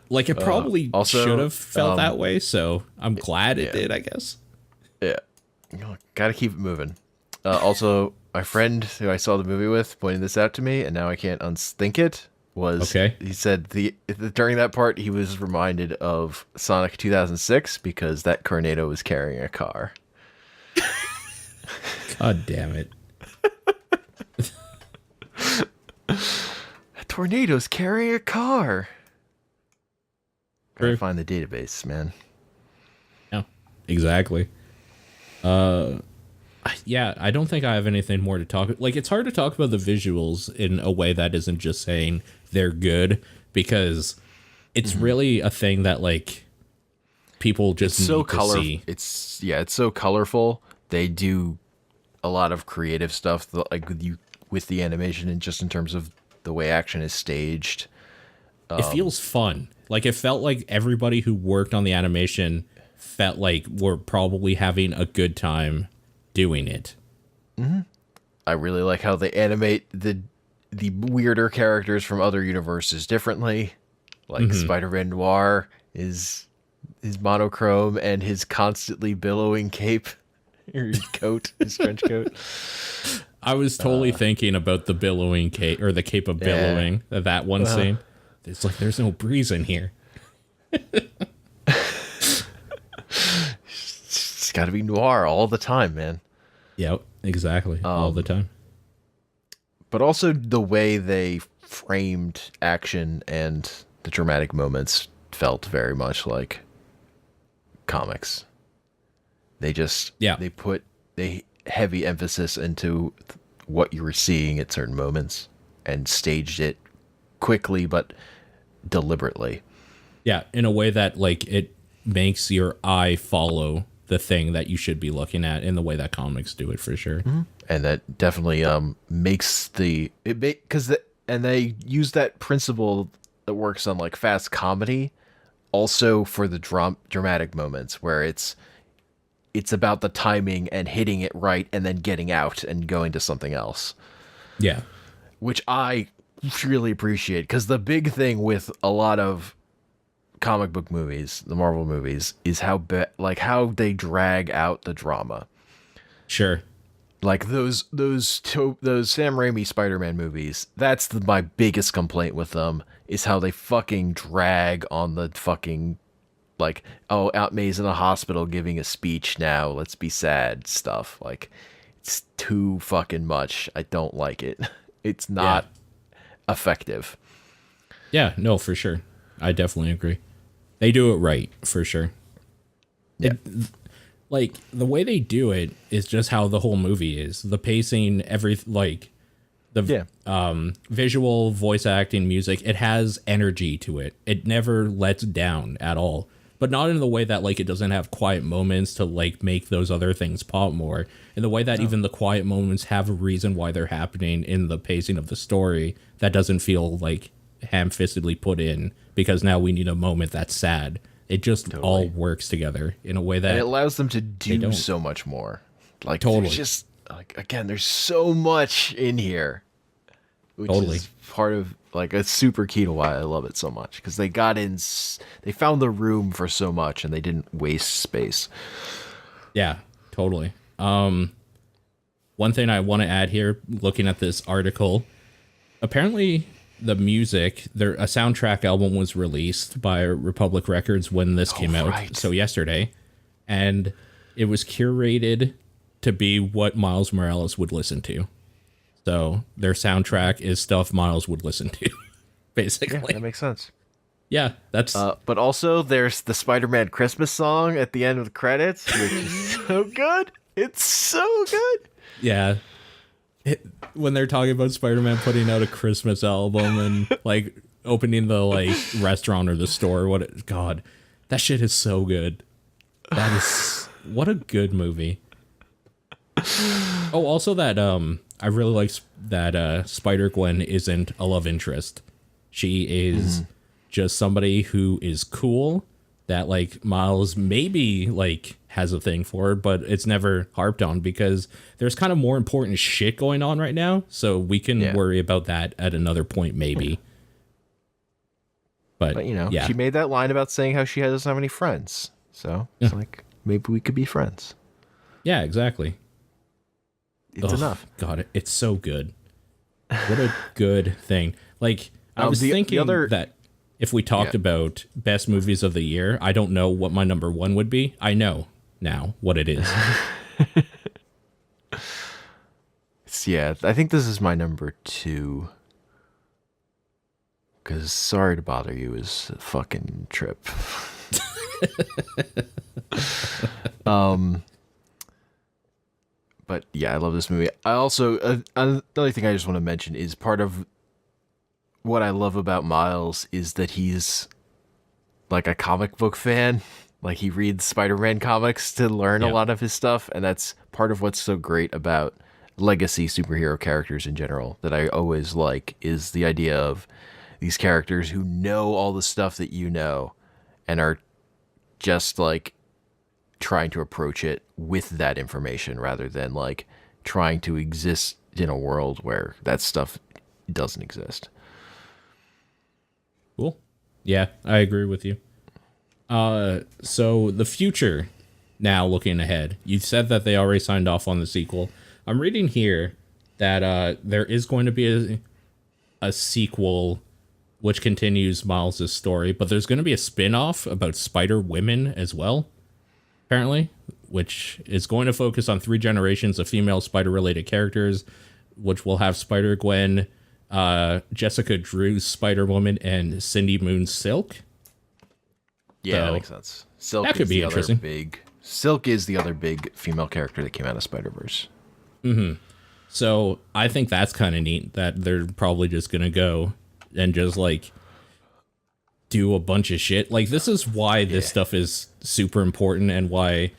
Like, it probably also, should have felt that way, so I'm glad it did, I guess. Yeah. Gotta keep it moving. Also, my friend who I saw the movie with pointed this out to me, and now I can't unthink it. Okay. He said during that part he was reminded of Sonic 2006 because that tornado was carrying a car. God damn it. A tornado's carrying a car. Gotta find the database, man. Yeah, exactly. Yeah, I don't think I have anything more to talk. Like, it's hard to talk about the visuals in a way that isn't just saying they're good, because it's really a thing that, like, people just need to see. It's so colorful. They do a lot of creative stuff, like with the animation, and just in terms of the way action is staged. It feels fun. Like, it felt like everybody who worked on the animation felt like we're probably having a good time doing it. I really like how they animate the weirder characters from other universes differently. Like Spider-Man Noir is his monochrome and his constantly billowing cape, or coat, his trench coat. I was totally thinking about the billowing cape, or the cape of billowing, that one scene. It's like, there's no breeze in here. It's got to be noir all the time, man. Yep, exactly. All the time. But also the way they framed action and the dramatic moments felt very much like comics. They just they put heavy emphasis into what you were seeing at certain moments and staged it quickly but deliberately. Yeah, in a way that, like, it makes your eye follow the thing that you should be looking at, in the way that comics do it, for sure. And that definitely makes and they use that principle that works on, like, fast comedy also for the dramatic moments, where it's about the timing and hitting it right and then getting out and going to something else. Yeah. Which I really appreciate, because the big thing with a lot of comic book movies, the Marvel movies, is how they drag out the drama. Sure. Like those Sam Raimi Spider-Man movies, that's my biggest complaint with them, is how they fucking drag on the fucking, like, oh, Aunt May's in the hospital giving a speech now, let's be sad stuff. Like, it's too fucking much. I don't like it. It's not effective. Yeah, no, for sure. I definitely agree. They do it right, for sure. Yeah. Like, the way they do it is just how the whole movie is. The pacing, visual, voice acting, music, it has energy to it. It never lets down at all. But not in the way that, like, it doesn't have quiet moments to, like, make those other things pop more. In the way that even the quiet moments have a reason why they're happening in the pacing of the story that doesn't feel, like, ham-fistedly put in because now we need a moment that's sad. It just all works together in a way that... And it allows them to do so much more. Like, totally. Just, like, again, there's so much in here. Which is part of, like, it's super key to why I love it so much. Because they found the room for so much and they didn't waste space. Yeah, totally. One thing I want to add here, looking at this article, apparently the music, a soundtrack album was released by Republic Records when this came out, so yesterday, and it was curated to be what Miles Morales would listen to. So their soundtrack is stuff Miles would listen to, basically. Yeah, that makes sense. Yeah, that's... but also, there's the Spider-Man Christmas song at the end of the credits, which is so good. It's so good. Yeah. when they're talking about Spider-Man putting out a Christmas album and like opening the like restaurant or the store, God, that shit is so good. That is what a good movie. Oh, also that I really like that Spider-Gwen isn't a love interest. She is just somebody who is cool that like Miles maybe like has a thing for, but it's never harped on because there's kind of more important shit going on right now. So we can worry about that at another point, maybe. But you know, she made that line about saying how she doesn't have any friends. So it's like, maybe we could be friends. Yeah, exactly. It's enough. God, it's so good. What a good thing. Like, I was thinking that if we talked about best movies of the year, I don't know what my number one would be. I know now what it is. I think this is my number 2. Because Sorry to Bother You is a fucking trip. But yeah, I love this movie. I also, another thing I just want to mention is part of what I love about Miles is that he's like a comic book fan. Like he reads Spider-Man comics to learn a lot of his stuff. And that's part of what's so great about legacy superhero characters in general that I always like is the idea of these characters who know all the stuff that you know and are just like trying to approach it with that information rather than like trying to exist in a world where that stuff doesn't exist. Cool. Yeah, I agree with you. So the future now, looking ahead, you said that they already signed off on the sequel. I'm reading here that there is going to be a sequel which continues Miles' story, but there's going to be a spin-off about Spider-Women as well, apparently, which is going to focus on 3 generations of female spider-related characters, which will have Spider-Gwen, Jessica Drew's Spider-Woman, and Cindy Moon's Silk. Yeah, that makes sense. Silk that could be interesting. Silk is the other big female character that came out of Spider-Verse. Mm-hmm. So I think that's kind of neat that they're probably just going to go and just like do a bunch of shit. Like this is why this stuff is super important and why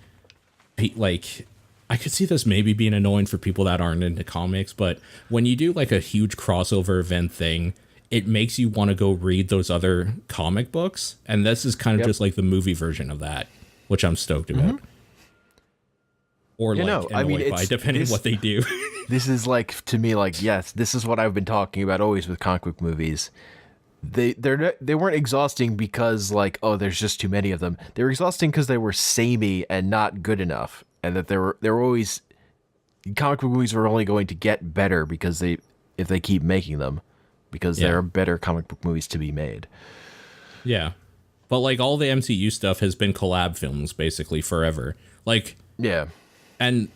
like I could see this maybe being annoying for people that aren't into comics, but when you do like a huge crossover event thing, it makes you want to go read those other comic books. And this is kind of just like the movie version of that, which I'm stoked about. Or annoyed by, depending on what they do. This is like, to me, like, yes, this is what I've been talking about always with comic book movies. They weren't exhausting because like, oh, there's just too many of them. They were exhausting because they were samey and not good enough, and that they were always, comic book movies were only going to get better because if they keep making them, because there are better comic book movies to be made. Yeah, but like all the MCU stuff has been collab films basically forever. Like and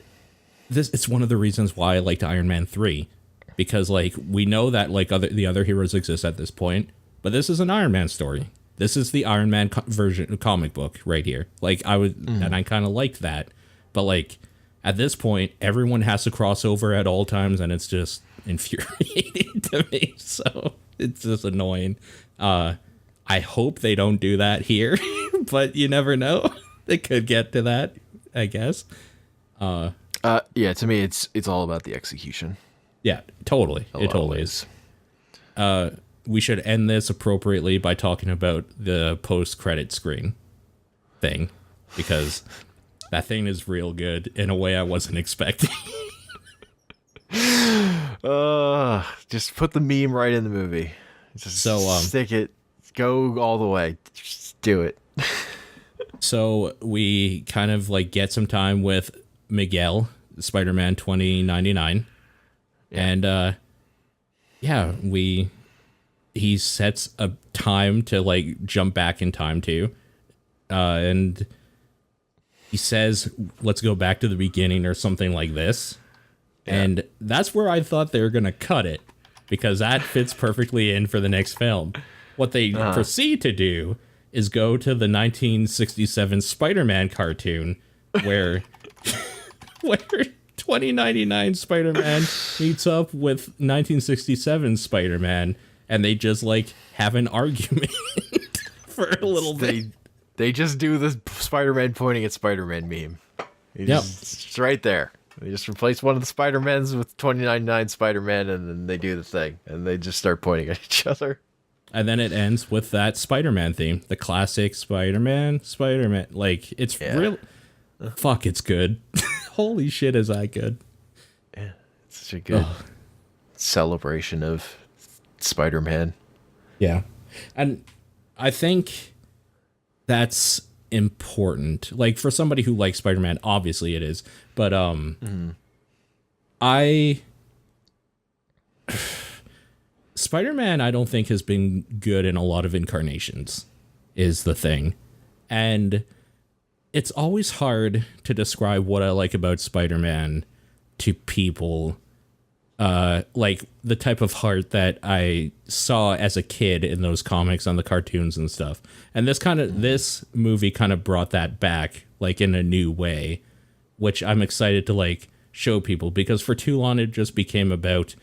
it's one of the reasons why I liked Iron Man 3. Because, like, we know that, like, the other heroes exist at this point, but this is an Iron Man story. This is the Iron Man version comic book right here. Like, and I kind of liked that. But, like, at this point, everyone has to cross over at all times, and it's just infuriating to me. So, it's just annoying. I hope they don't do that here, but you never know. They could get to that, I guess. Yeah, to me, it's all about the execution. Yeah, totally. It totally is. We should end this appropriately by talking about the post-credit screen thing, because that thing is real good in a way I wasn't expecting. Just put the meme right in the movie. Just stick it. Go all the way. Just do it. So we kind of like get some time with Miguel, Spider-Man 2099. And he sets a time to like jump back in time to, and he says, "Let's go back to the beginning" or something like this. And that's where I thought they were gonna cut it, because that fits perfectly in for the next film. What they proceed to do is go to the 1967 Spider-Man cartoon where 2099 Spider-Man meets up with 1967 Spider-Man, and they just like have an argument for a little bit. They just do the Spider-Man pointing at Spider-Man meme. It's right there. They just replace one of the Spider-Mans with 2099 Spider-Man, and then they do the thing, and they just start pointing at each other. And then it ends with that Spider-Man theme, the classic Spider-Man. Like, it's real. Fuck, it's good. Holy shit, is that good? Yeah, it's such a good celebration of Spider-Man. Yeah. And I think that's important. Like, for somebody who likes Spider-Man, obviously it is. But Spider-Man, I don't think, has been good in a lot of incarnations, is the thing. And it's always hard to describe what I like about Spider-Man to people, like the type of heart that I saw as a kid in those comics on the cartoons and stuff. And this movie kind of brought that back, like, in a new way, which I'm excited to, like, show people, because for too long it just became about,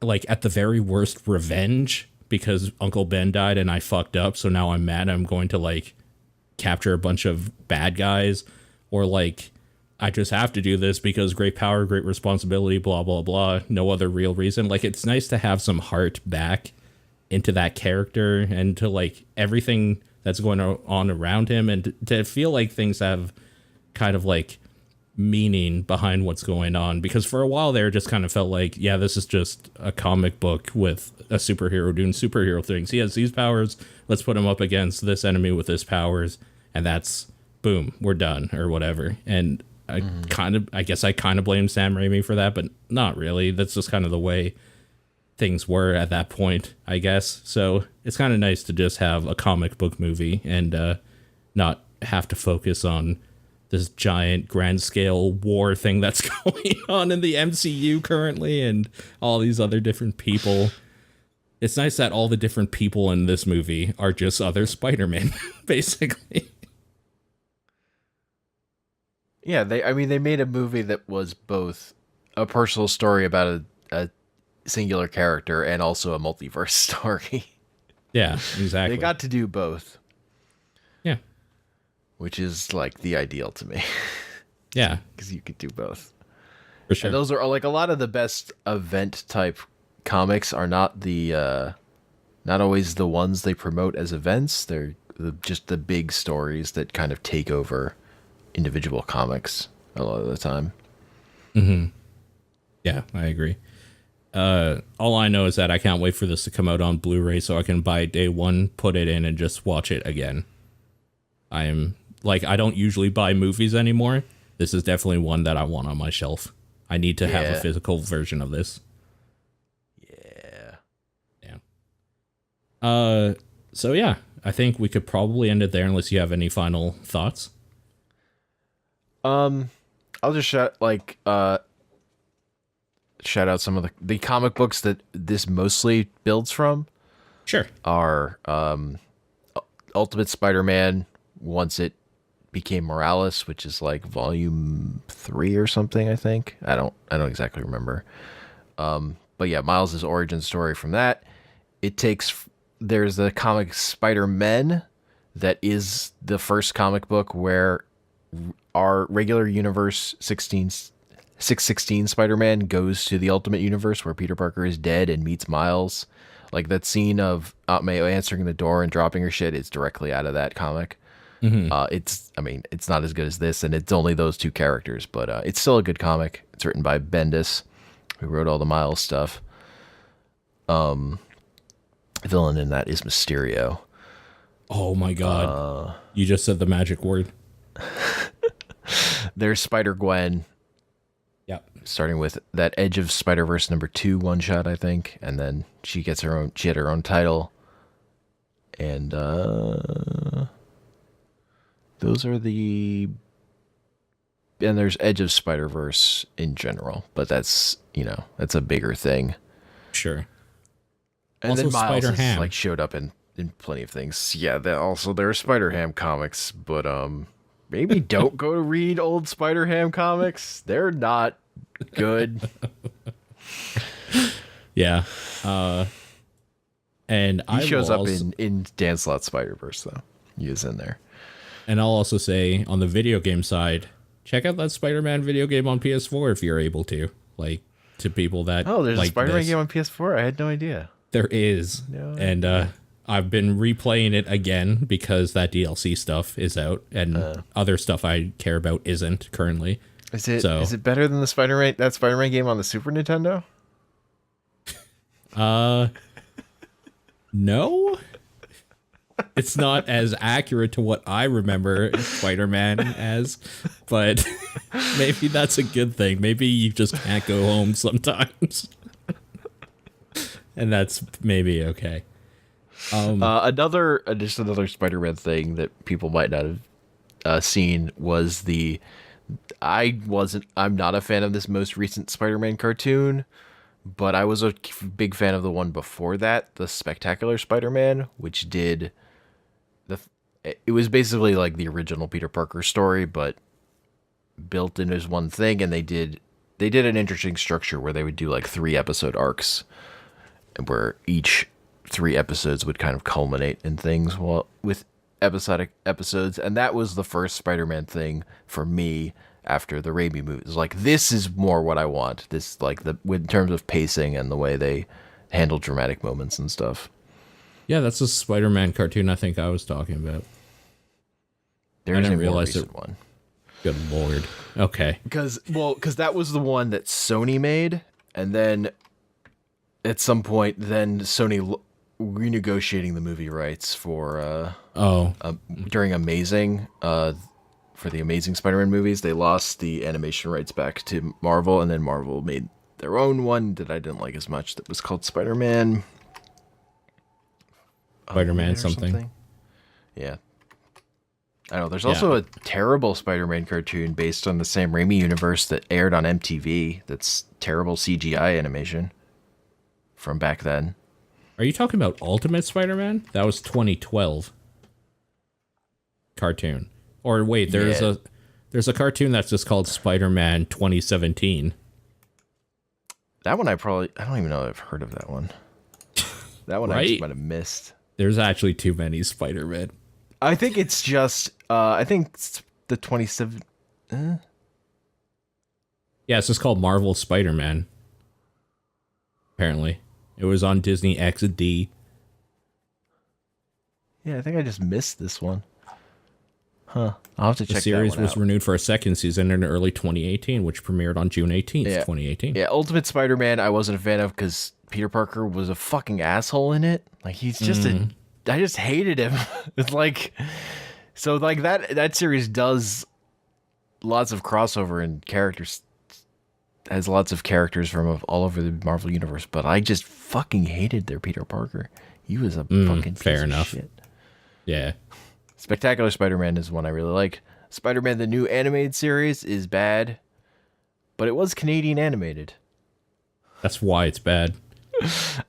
like, at the very worst, revenge, because Uncle Ben died and I fucked up, so now I'm mad, I'm going to, like, capture a bunch of bad guys, or, like, I just have to do this because great power, great responsibility, blah, blah, blah, no other real reason. Like, it's nice to have some heart back into that character, and to, like, everything that's going on around him, and to feel like things have kind of, like, meaning behind what's going on, because for a while there, it just kind of felt like, yeah, this is just a comic book with a superhero doing superhero things. He has these powers, let's put him up against this enemy with his powers, and that's, boom, we're done, or whatever. And I guess I kind of blame Sam Raimi for that, but not really. That's just kind of the way things were at that point, I guess. So it's kind of nice to just have a comic book movie and not have to focus on this giant grand scale war thing that's going on in the MCU currently, and all these other different people. It's nice that all the different people in this movie are just other Spider-Man, basically. Yeah, they made a movie that was both a personal story about a singular character and also a multiverse story. Yeah, exactly. They got to do both. Yeah. Which is, like, the ideal to me. Yeah. Because you could do both. For sure. And those are, like, a lot of the best event type comics are not not always the ones they promote as events. They're just the big stories that kind of take over individual comics a lot of the time. Mm-hmm. Yeah, I agree. All I know is that I can't wait for this to come out on Blu-ray so I can buy it day one, put it in, and just watch it again. I don't usually buy movies anymore. This is definitely one that I want on my shelf. I need to have a physical version of this. Yeah. So yeah, I think we could probably end it there unless you have any final thoughts. I'll just shout out some of the comic books that this mostly builds from. Sure. Are Ultimate Spider-Man once it became Morales, which is like volume 3 or something, I think. I don't exactly remember. But yeah, Miles' origin story from that. There's the comic Spider-Men that is the first comic book where our regular universe 616 Spider-Man goes to the Ultimate Universe where Peter Parker is dead and meets Miles. Like that scene of Aunt May answering the door and dropping her shit is directly out of that comic. Mm-hmm. It's not as good as this, and it's only those two characters, but it's still a good comic. It's written by Bendis, who wrote all the Miles stuff. Villain in that is Mysterio. Oh my god. You just said the magic word. There's Spider-Gwen. Yep. Starting with that Edge of Spider-Verse #2 one shot, I think, and then she had her own title. And those are and there's Edge of Spider-Verse in general, but that's a bigger thing. Sure. And also then Miles Spider-Ham showed up in plenty of things. Yeah, there are Spider-Ham comics, but maybe don't go to read old Spider-Ham comics. They're not good. Yeah. And He I shows will up also, in Dan Slott's Spider-Verse, though. He is in there. and I'll also say on the video game side, check out that Spider-Man video game on PS4 if you're able to. Like, to people that Oh, there's like a Spider-Man this. game on PS4? I had no idea. There is. No And I've been replaying it again because that DLC stuff is out and other stuff I care about isn't currently. Is it better than the Spider-Man game on the Super Nintendo? No. It's not as accurate to what I remember Spider-Man as, but maybe that's a good thing. Maybe you just can't go home sometimes. And that's maybe okay. Another Spider-Man thing that people might not have seen was I'm not a fan of this most recent Spider-Man cartoon, but I was a big fan of the one before that, the Spectacular Spider-Man, which did it was basically like the original Peter Parker story, but built in as one thing, and they did an interesting structure where they would do like 3-episode arcs, where each 3 episodes would kind of culminate in things with episodic episodes, and that was the first Spider-Man thing for me after the Raimi movies. Like, this is more what I want. This, like, in terms of pacing and the way they handle dramatic moments and stuff. Yeah, that's a Spider-Man cartoon I think I was talking about. There's a more recent one. Good lord. Okay. Because that was the one that Sony made, and then at some point, Sony renegotiating the movie rights for during Amazing for the Amazing Spider-Man movies, they lost the animation rights back to Marvel, and then Marvel made their own one that I didn't like as much that was called Spider-Man something. Yeah. I don't know. There's also a terrible Spider-Man cartoon based on the Sam Raimi universe that aired on MTV. That's terrible CGI animation from back then. Are you talking about Ultimate Spider-Man? That was 2012 cartoon. Or wait, there's a cartoon that's just called Spider-Man 2017. That one I don't even know if I've heard of that one. That one I just might have missed. There's actually too many Spider-Man. I think it's just I think it's the 27 Yeah, it's just called Marvel Spider-Man. Apparently. It was on Disney XD. Yeah, I think I just missed this one. Huh. I'll have to check that one out. The series was renewed for a second season in early 2018, which premiered on June 18th, 2018. Yeah, Ultimate Spider-Man I wasn't a fan of because Peter Parker was a fucking asshole in it. Like, he's just I just hated him. It's like, so like that series does lots of crossover and characters, has lots of characters from all over the Marvel universe, but I just fucking hated their Peter Parker. He was a fucking piece of shit. Yeah. Spectacular Spider-Man is one I really like. Spider-Man, the new animated series, is bad, but it was Canadian animated. That's why it's bad.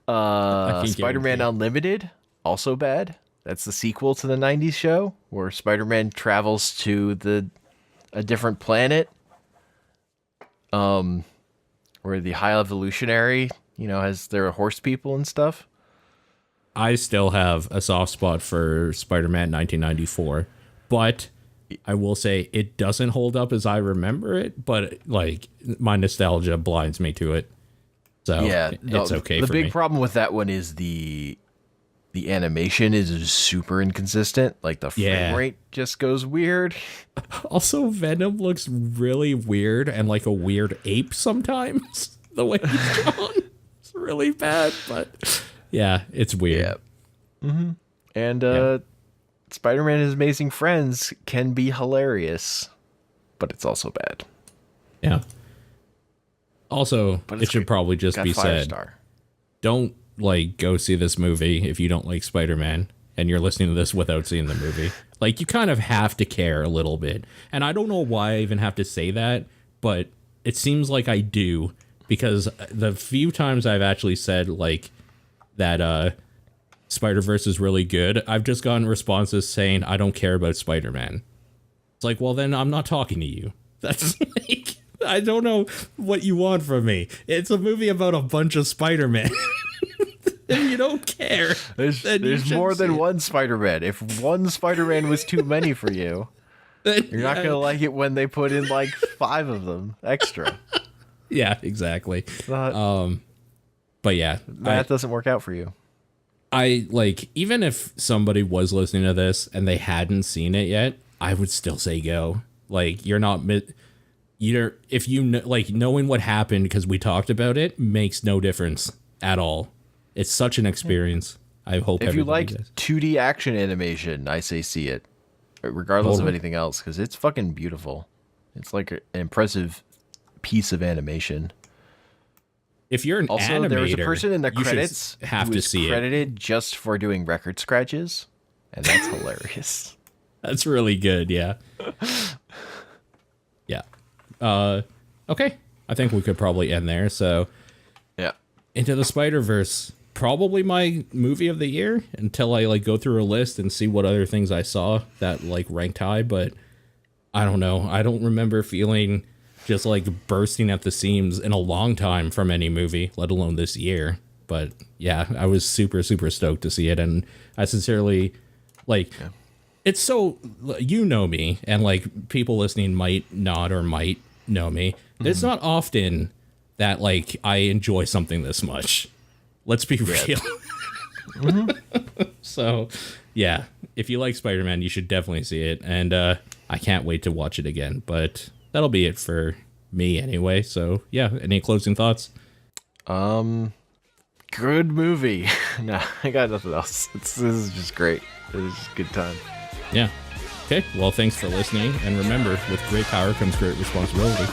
Spider-Man Unlimited, also bad. That's the sequel to the 90s show where Spider-Man travels to a different planet. Where the High Evolutionary, has their horse people and stuff. I still have a soft spot for Spider-Man 1994, but I will say it doesn't hold up as I remember it, but like my nostalgia blinds me to it. So yeah, it's okay for me. The big problem with that one is the animation is super inconsistent. Like the frame rate just goes weird. Also, Venom looks really weird and like a weird ape sometimes. The way he's drawn, it's really bad, but yeah, it's weird. Yeah. Mm-hmm. And Spider-Man and His Amazing Friends can be hilarious, but it's also bad. Yeah. Also, it should probably just be said, don't go see this movie if you don't like Spider-Man and you're listening to this without seeing the movie. Like, you kind of have to care a little bit. And I don't know why I even have to say that, but it seems like I do, because the few times I've actually said that Spider-Verse is really good, I've just gotten responses saying I don't care about Spider-Man. It's like, well, then I'm not talking to you. That's like, I don't know what you want from me. It's a movie about a bunch of Spider-Man. And you don't care. There's more than one Spider-Man. If one Spider-Man was too many for you, you're not going to like it when they put in like 5 of them extra. Yeah, exactly. But yeah, that doesn't work out for you. I like, even if somebody was listening to this and they hadn't seen it yet, I would still say go. Like, you're not if you know, like, knowing what happened because we talked about it makes no difference at all. It's such an experience. I hope if you like does. 2D action animation, I say see it, regardless of anything else, because it's fucking beautiful. It's like an impressive piece of animation. If you're an animator, there was a person in the credits have who to was see credited just for doing record scratches, and that's hilarious. That's really good. Yeah. Yeah. Okay. I think we could probably end there. So, yeah. Into the Spider-Verse, probably my movie of the year until I like go through a list and see what other things I saw that like ranked high. But I don't know. I don't remember feeling just like bursting at the seams in a long time from any movie, let alone this year. But yeah, I was super, super stoked to see it. And I sincerely like, it's so, you know me, and like people listening might not or might know me. It's not often that like I enjoy something this much. Let's be real. So yeah, if you like Spider-Man, you should definitely see it. And I can't wait to watch it again. But that'll be it for me anyway. So yeah, any closing thoughts? Good movie. No, I got nothing else. This is just great. It was just a good time. Yeah. Okay. Well, thanks for listening. And remember, with great power comes great responsibility.